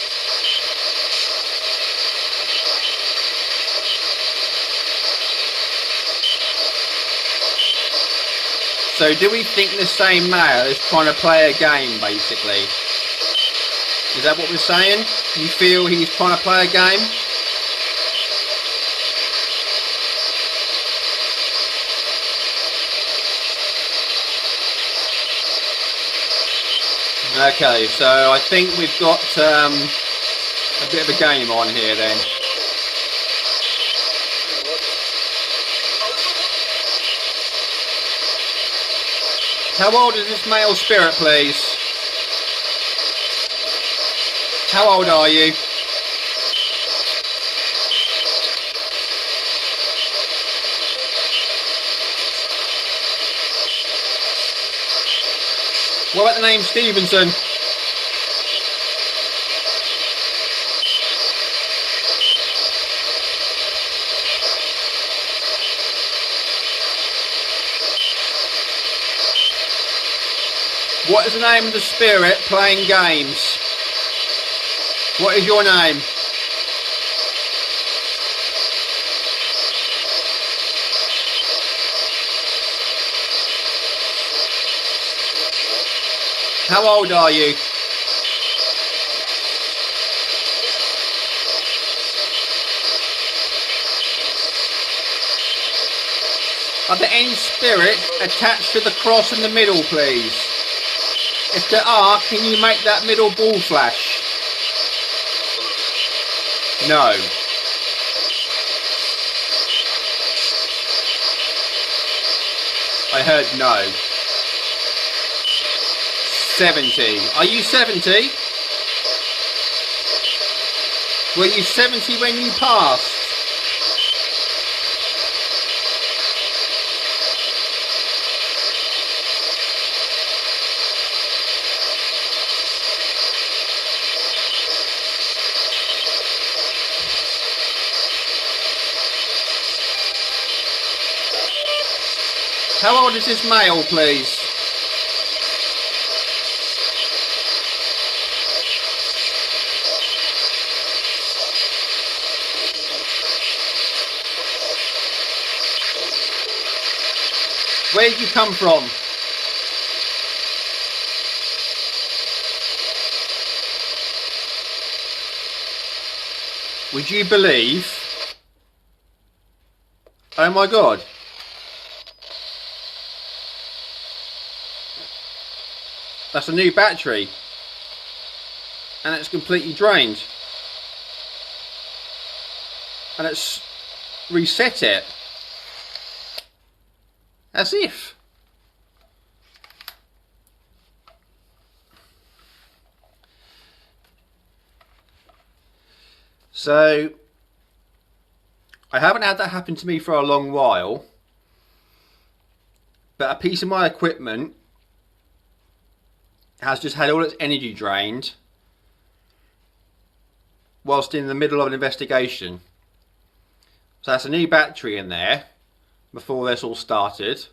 So do we think the same male is trying to play a game, basically? Is that what we're saying? You feel he's trying to play a game? Okay, so I think we've got a bit of a game on here then. How old is this male spirit, please? How old are you? What about the name Stevenson? What is the name of the spirit playing games? What is your name? How old are you? Are there any spirits attached to the cross in the middle, please? If there are, can you make that middle ball flash? No. I heard no. 70. Are you 70? Were you 70 when you passed? How old is this male, please? Where did you come from? Would you believe? Oh my God. That's a new battery. And it's completely drained. And it's reset it. As if. So, I haven't had that happen to me for a long while. But a piece of my equipment has just had all its energy drained whilst in the middle of an investigation. So that's a new battery in there before this all started,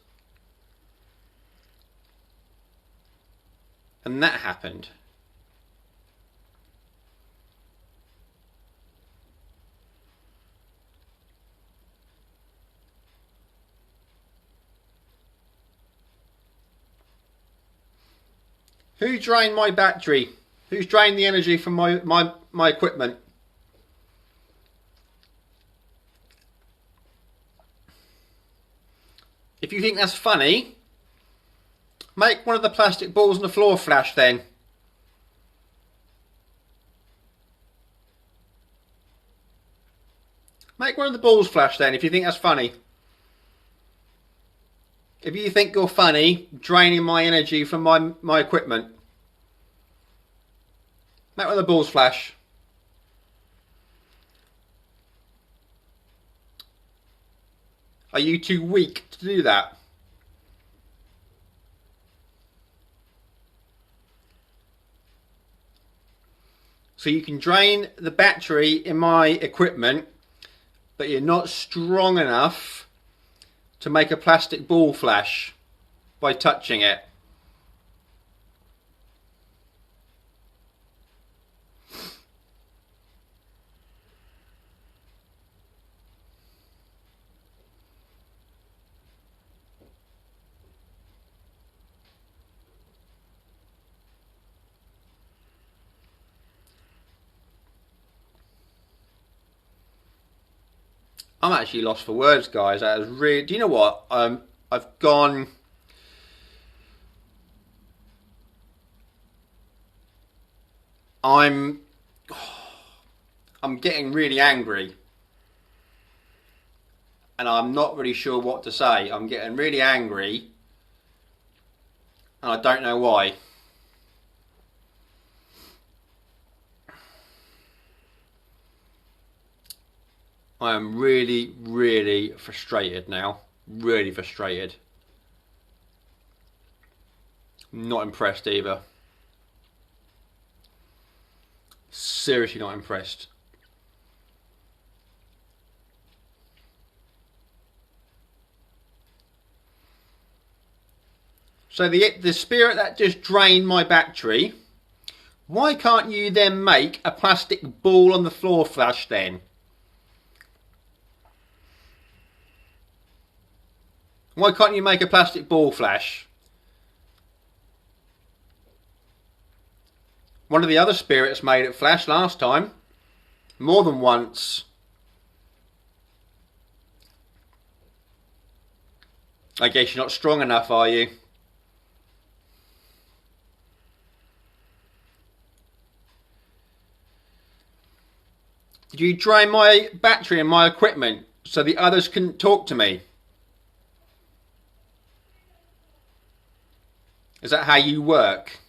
and that happened. Who drained my battery? Who's drained the energy from my equipment? If you think that's funny, make one of the plastic balls on the floor flash then. Make one of the balls flash then if you think that's funny. If you think you're funny, draining my energy from my equipment. Make one of the balls flash. Are you too weak to do that? So you can drain the battery in my equipment, but you're not strong enough to make a plastic ball flash by touching it. I'm actually lost for words, guys. That is really. Do you know what? I've gone. I'm getting really angry, and I'm not really sure what to say. I'm getting really angry, and I don't know why. I am really, really frustrated now. Really frustrated. Not impressed either. Seriously not impressed. So the spirit that just drained my battery, why can't you then make a plastic ball on the floor flash then? Why can't you make a plastic ball flash? One of the other spirits made it flash last time. More than once. I guess you're not strong enough, are you? Did you drain my battery and my equipment so the others can talk to me? Is that how you work?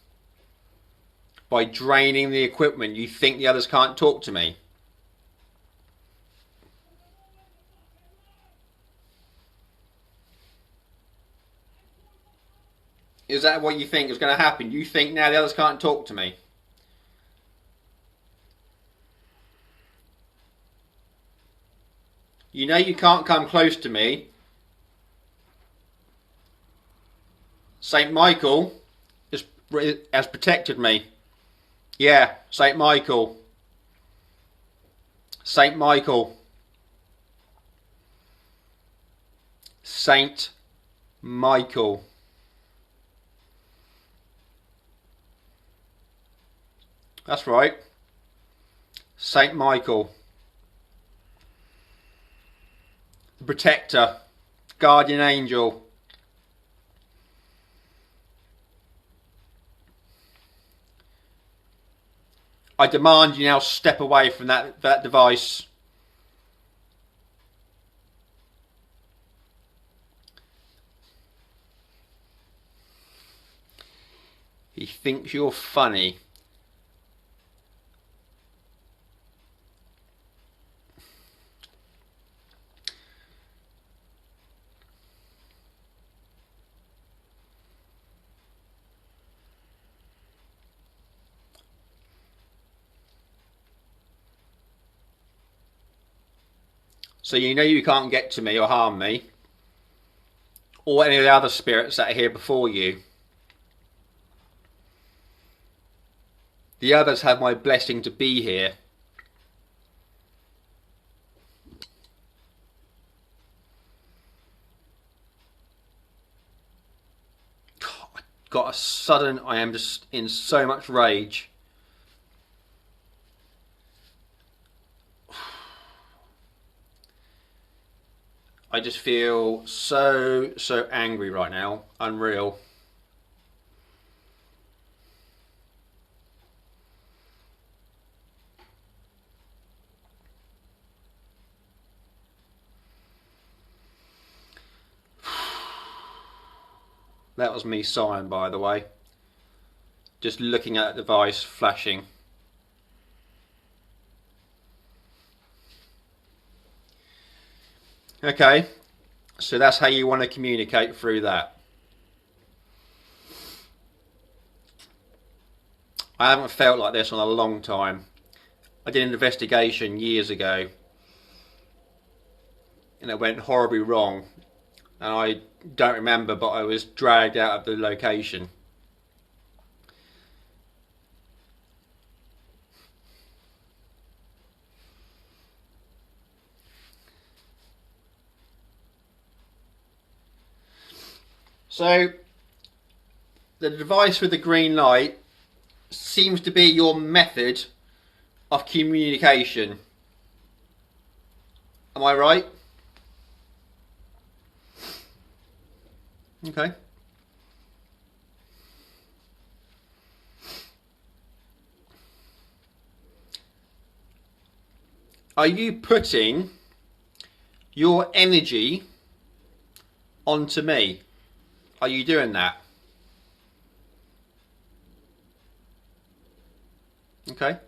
By draining the equipment, you think the others can't talk to me? Is that what you think is going to happen? You think now the others can't talk to me? You know you can't come close to me. Saint Michael has protected me. Yeah, Saint Michael. Saint Michael. Saint Michael. That's right. Saint Michael. The protector. Guardian angel. I demand you now step away from that device. He thinks you're funny. So you know you can't get to me or harm me, or any of the other spirits that are here before you. The others have my blessing to be here. I am just in so much rage. I just feel so angry right now. Unreal. That was me sighing, by the way. Just looking at the device flashing. Okay, so that's how you want to communicate through that. I haven't felt like this in a long time. I did an investigation years ago and it went horribly wrong, and I don't remember, but I was dragged out of the location. So the device with the green light seems to be your method of communication. Am I right? Okay. Are you putting your energy onto me? Are you doing that? Okay.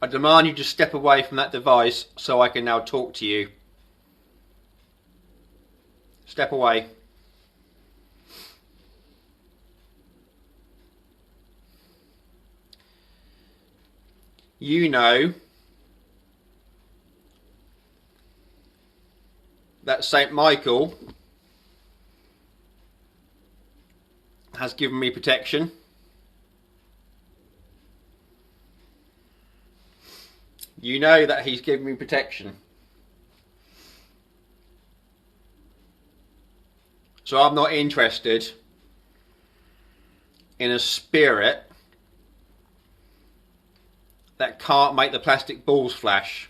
I demand you to step away from that device so I can now talk to you. Step away. You know that Saint Michael has given me protection. You know that he's given me protection. So I'm not interested in a spirit that can't make the plastic balls flash.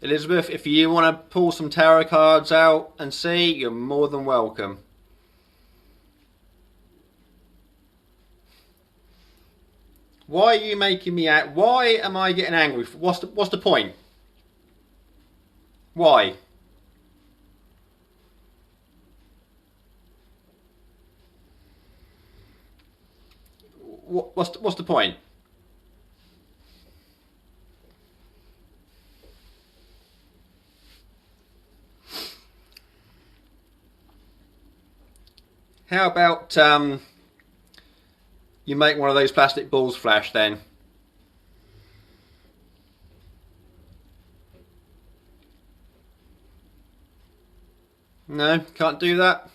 Elizabeth, if you want to pull some tarot cards out and see, you're more than welcome. Why are you making me out? Why am I getting angry? What's the point? Why? What's the point? How about you make one of those plastic balls flash then? No, can't do that.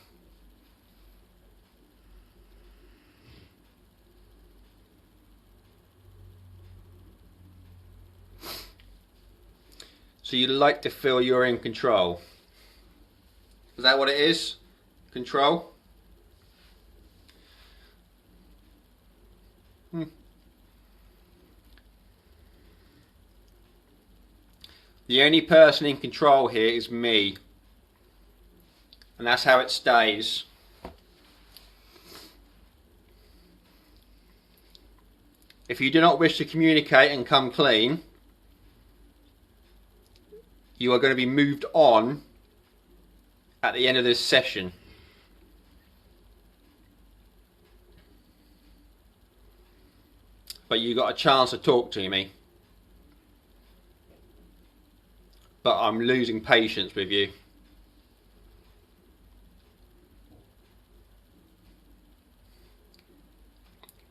So you like to feel you're in control. Is that what it is? Control? The only person in control here is me. And that's how it stays. If you do not wish to communicate and come clean, you are going to be moved on at the end of this session. But you got a chance to talk to me. But I'm losing patience with you.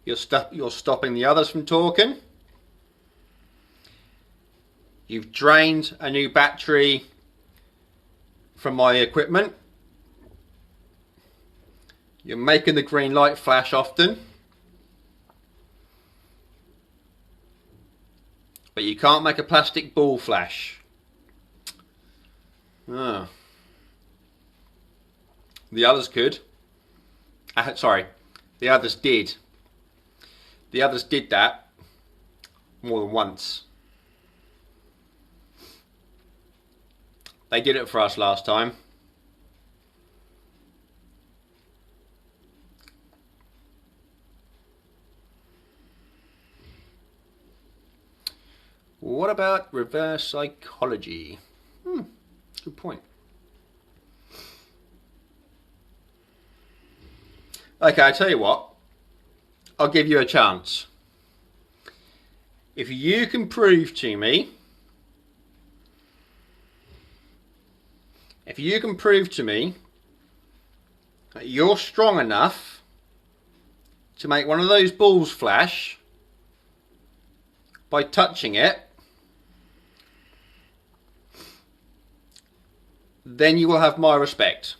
You're stopping the others from talking. You've drained a new battery from my equipment. You're making the green light flash often. But you can't make a plastic ball flash. Oh. The others could. Sorry, the others did. The others did that more than once. They did it for us last time. What about reverse psychology? Good point. Okay, I tell you what. I'll give you a chance. If you can prove to me, that you're strong enough to make one of those balls flash by touching it, then you will have my respect.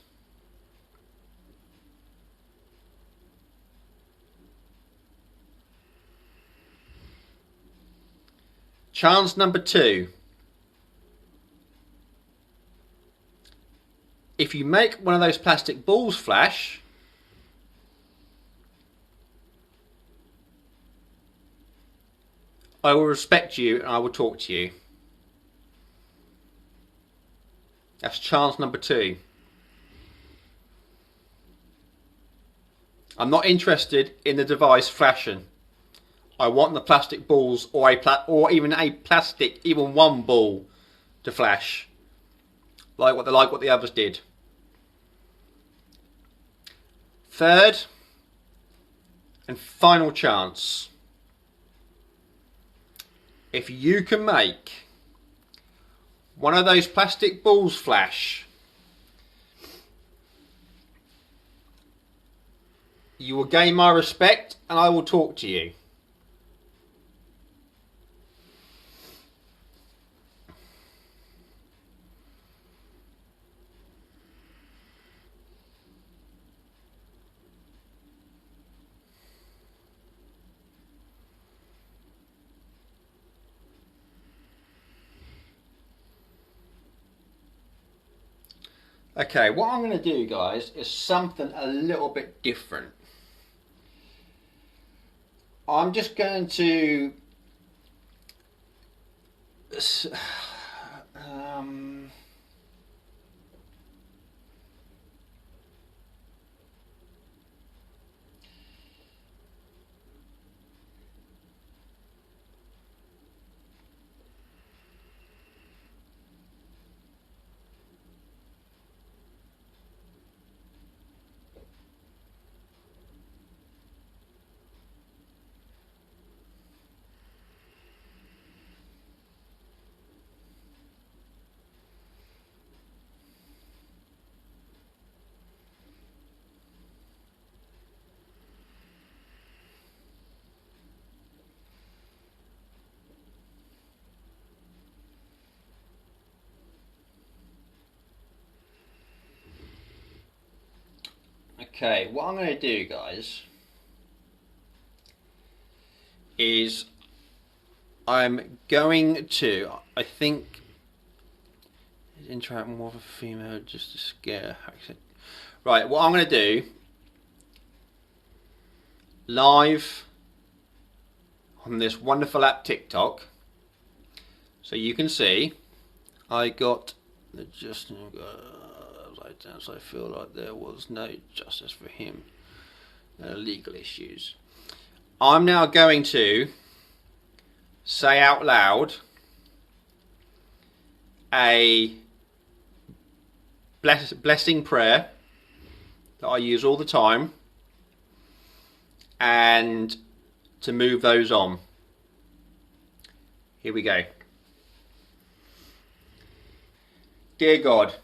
Chance number 2. If you make one of those plastic balls flash, I will respect you and I will talk to you. That's chance number 2. I'm not interested in the device flashing. I want the plastic balls or even a plastic, even one ball to flash. Like what the others did. Third and final chance. If you can make one of those plastic balls flash, you will gain my respect and I will talk to you. Okay, what I'm going to do, guys, is something a little bit different. I'm just going to... Um, okay, what I'm going to do, guys, is I'm going to, I think, interact more with a female just to scare her. Right, what I'm going to do, live on this wonderful app TikTok, so you can see, I got the justice, so I feel like there was no justice for him, legal issues. I'm now going to say out loud a blessing prayer that I use all the time, and to move those on. Here we go. Dear God,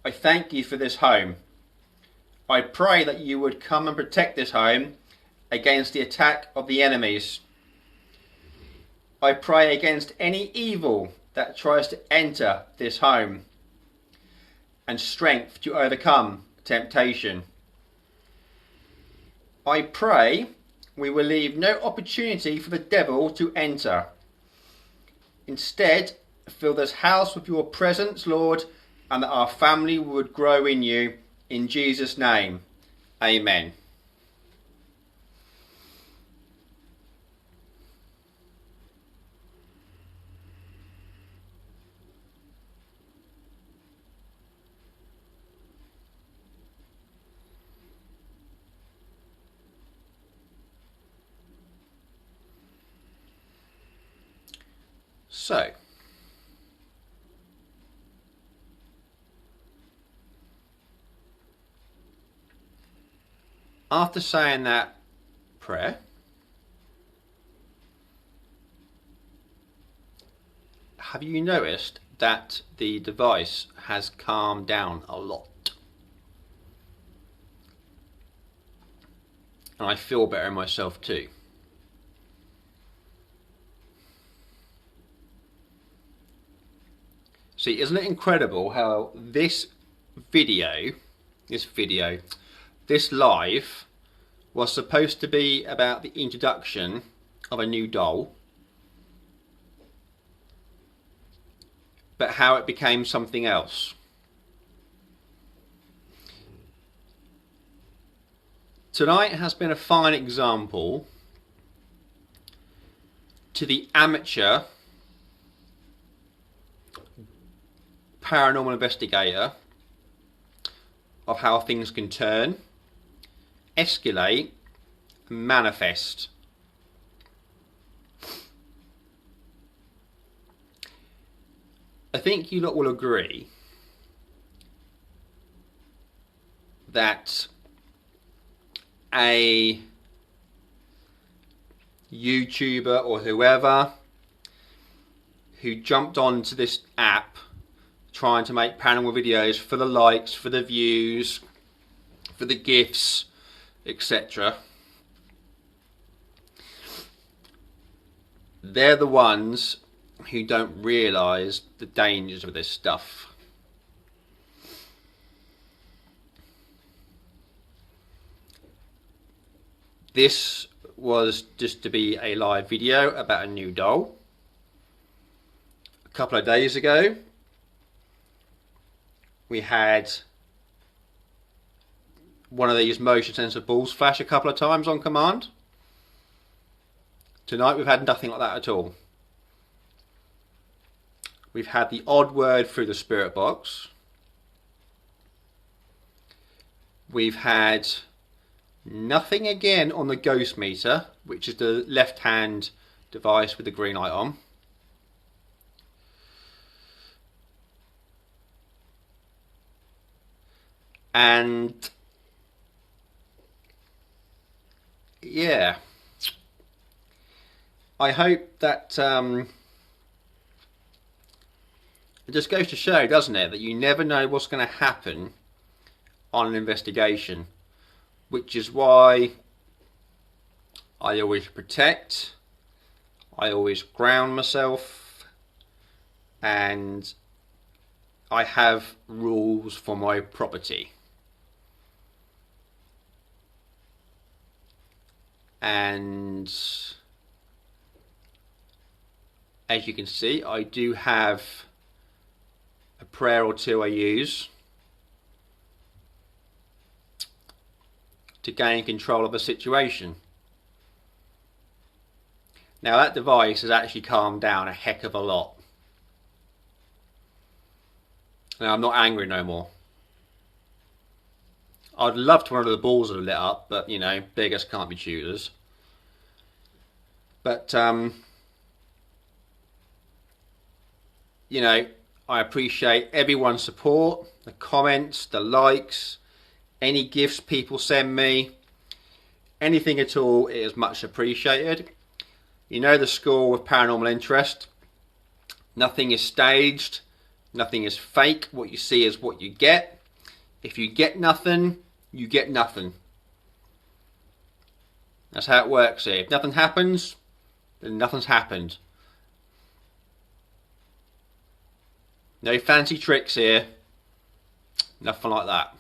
I thank you for this home. I pray that you would come and protect this home against the attack of the enemies. I pray against any evil that tries to enter this home, and strength to overcome temptation. I pray we will leave no opportunity for the devil to enter. Instead, fill this house with your presence, Lord, and that our family would grow in you. In Jesus' name, amen. So, after saying that prayer, have you noticed that the device has calmed down a lot? And I feel better myself too. See, isn't it incredible how this live was supposed to be about the introduction of a new doll, but how it became something else. Tonight has been a fine example to the amateur paranormal investigator of how things can turn, escalate, and manifest. I think you lot will agree that a YouTuber or whoever who jumped onto this app trying to make paranormal videos for the likes, for the views, for the gifts, etc. They're the ones who don't realise the dangers of this stuff. This was just to be a live video about a new doll. A couple of days ago, we had one of these motion sensor balls flash a couple of times on command. Tonight we've had nothing like that at all. We've had the odd word through the spirit box. We've had nothing again on the ghost meter, which is the left hand device with the green light on. And yeah, I hope that it just goes to show, doesn't it, that you never know what's going to happen on an investigation, which is why I always protect, I always ground myself, and I have rules for my property. And as you can see, I do have a prayer or two I use to gain control of a situation. Now that device has actually calmed down a heck of a lot. Now I'm not angry no more. I'd love to one of the balls that are lit up, but you know, beggars can't be choosers. But you know, I appreciate everyone's support, the comments, the likes, any gifts people send me, anything at all is much appreciated. You know the score with paranormal interest. Nothing is staged, nothing is fake. What you see is what you get. If you get nothing, you get nothing. That's how it works here. If nothing happens, then nothing's happened. No fancy tricks here. Nothing like that.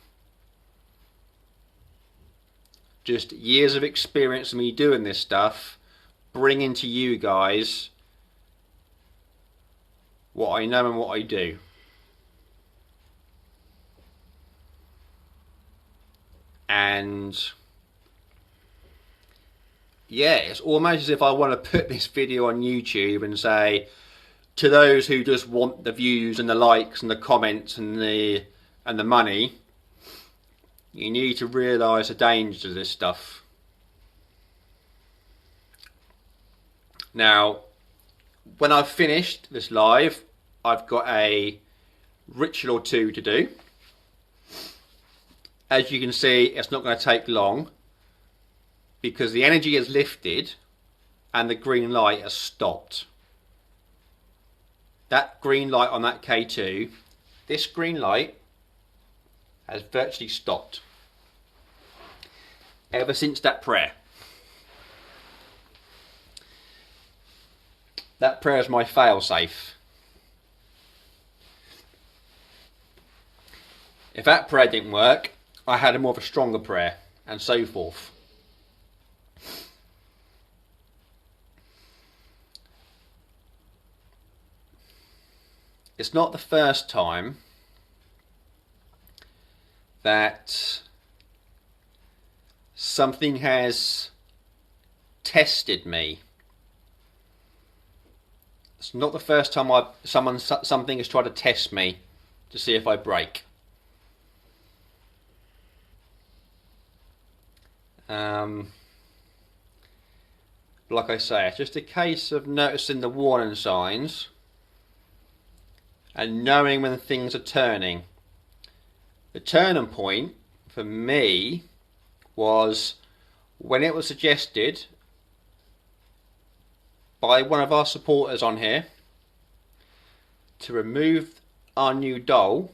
Just years of experience of me doing this stuff, bringing to you guys what I know and what I do. And yeah, it's almost as if I want to put this video on YouTube and say, to those who just want the views and the likes and the comments and the money, you need to realise the dangers of this stuff. Now, when I've finished this live, I've got a ritual or two to do. As you can see, it's not going to take long because the energy has lifted and the green light has stopped. That green light on that K2, this green light has virtually stopped ever since that prayer. That prayer is my fail-safe. If that prayer didn't work, I had a more of a stronger prayer, and so forth. It's not the first time that something has tested me. It's not the first time something has tried to test me to see if I break. Like I say, it's just a case of noticing the warning signs and knowing when things are turning. The turning point for me was when it was suggested by one of our supporters on here to remove our new doll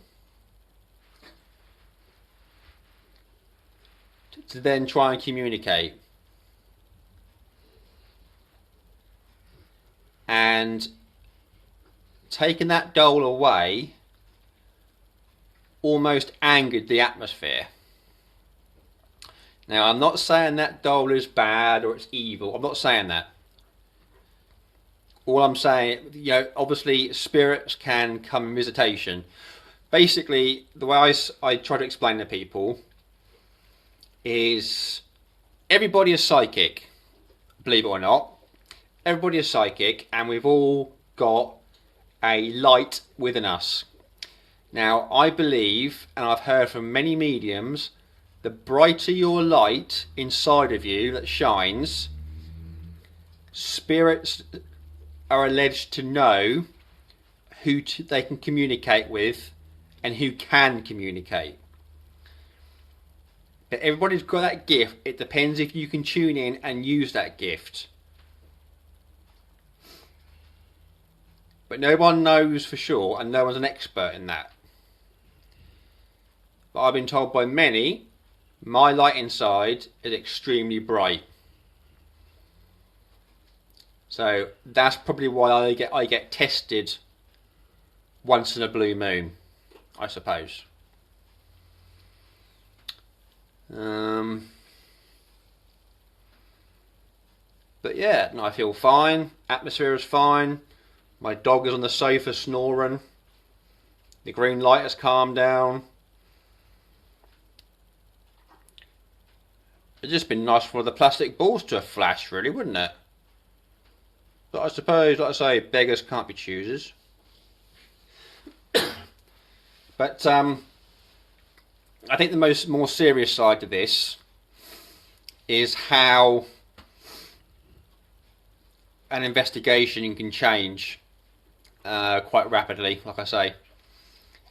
to then try and communicate. And taking that doll away almost angered the atmosphere. Now, I'm not saying that doll is bad or it's evil. I'm not saying that. All I'm saying, you know, obviously spirits can come in visitation. Basically, the way I try to explain to people is everybody is psychic, believe it or not. Everybody is psychic, and we've all got a light within us. Now, I believe, and I've heard from many mediums, the brighter your light inside of you that shines, spirits are alleged to know who they can communicate with and who can communicate. But everybody's got that gift. It depends if you can tune in and use that gift. But no one knows for sure, and no one's an expert in that. But I've been told by many, my light inside is extremely bright. So that's probably why I get tested once in a blue moon, I suppose. But yeah, no, I feel fine. Atmosphere is fine. My dog is on the sofa snoring. The green light has calmed down. It'd just been nice for the plastic balls to have flashed, really, wouldn't it? But I suppose, like I say, beggars can't be choosers. But I think the more serious side to this is how an investigation can change quite rapidly. Like I say,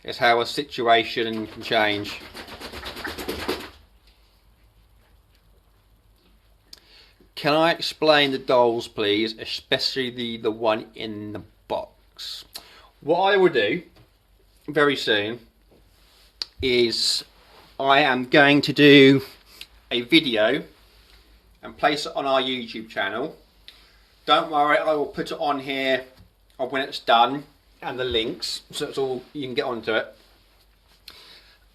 it's how a situation can change. Can I explain the dolls, please, especially the one in the box? What I will do very soon is I am going to do a video and place it on our YouTube channel. Don't worry, I will put it on here of when it's done and the links, so it's all, you can get onto it.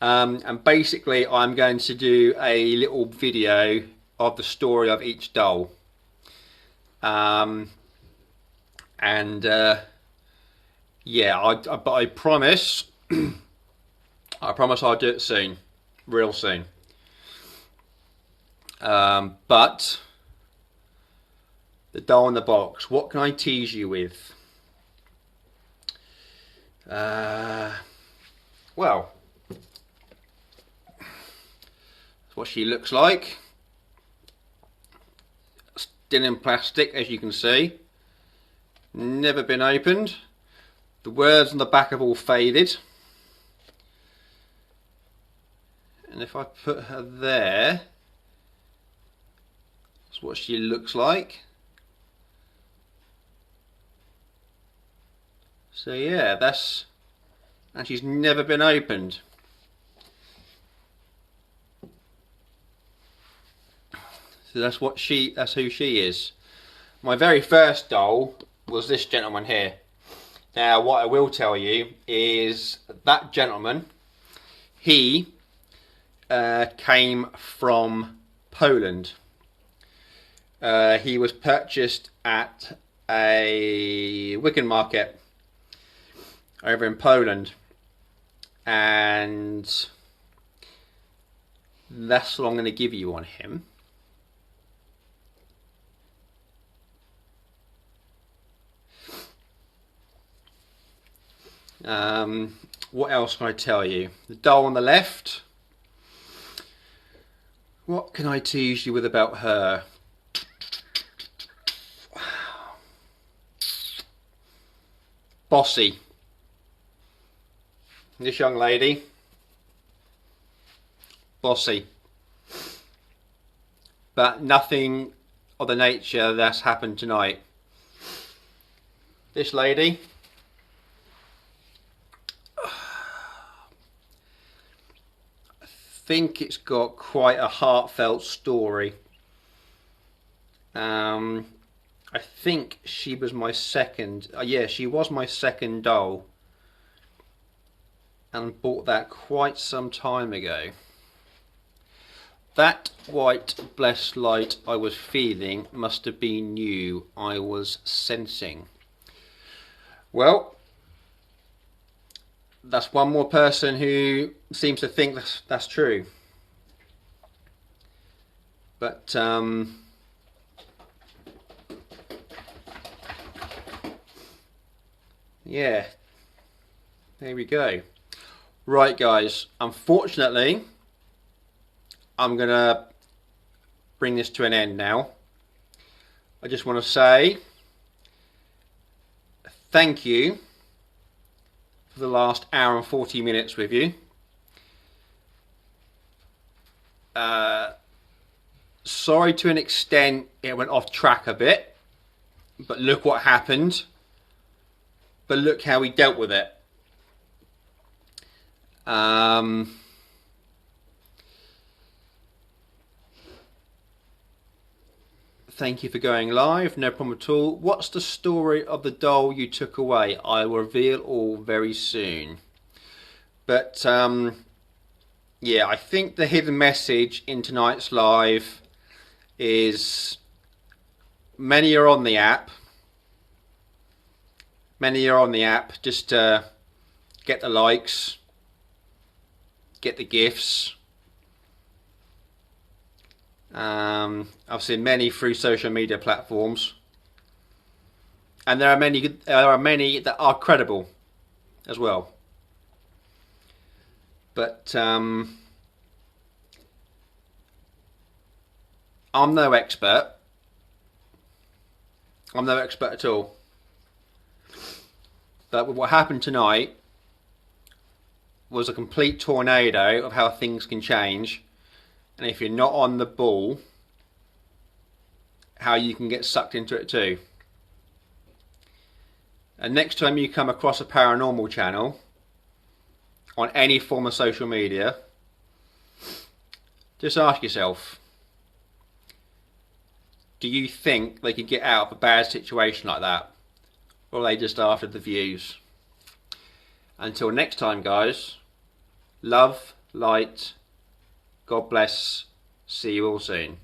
And basically I'm going to do a little video of the story of each doll. Yeah, but I promise I promise I'll do it soon, real soon. But the doll in the box, what can I tease you with? Well, that's what she looks like. Still in plastic, as you can see. Never been opened. The words on the back have all faded. And if I put her there, that's what she looks like. So yeah, and she's never been opened. So that's who she is. My very first doll was this gentleman here. Now what I will tell you is that gentleman, he came from Poland. He was purchased at a Wigan market over in Poland, and that's what I'm going to give you on him. What else can I tell you? The doll on the left. What can I tease you with about her? Bossy. This young lady. Bossy. But nothing of the nature that's happened tonight. This lady. I think it's got quite a heartfelt story. I think she was my second. Yeah, she was my second doll, and bought that quite some time ago. That white blessed light I was feeling must have been you. I was sensing. Well, that's one more person who seems to think that's true. But yeah, there we go. Right, guys, unfortunately, I'm going to bring this to an end now. I just want to say thank you for the last hour and 40 minutes with you. Sorry to an extent it went off track a bit, but look what happened. But look how we dealt with it. Thank you for going live, no problem at all. What's the story of the doll you took away? I will reveal all very soon. But yeah, I think the hidden message in tonight's live is many are on the app. Many are on the app just to get the likes, get the gifts. I've seen many through social media platforms, and there are many that are credible as well. But I'm no expert. I'm no expert at all. But what happened tonight was a complete tornado of how things can change, and if you're not on the ball, how you can get sucked into it too. And next time you come across a paranormal channel on any form of social media, just ask yourself, do you think they could get out of a bad situation like that? Or are they just after the views? Until next time, guys, love, light, God bless, see you all soon.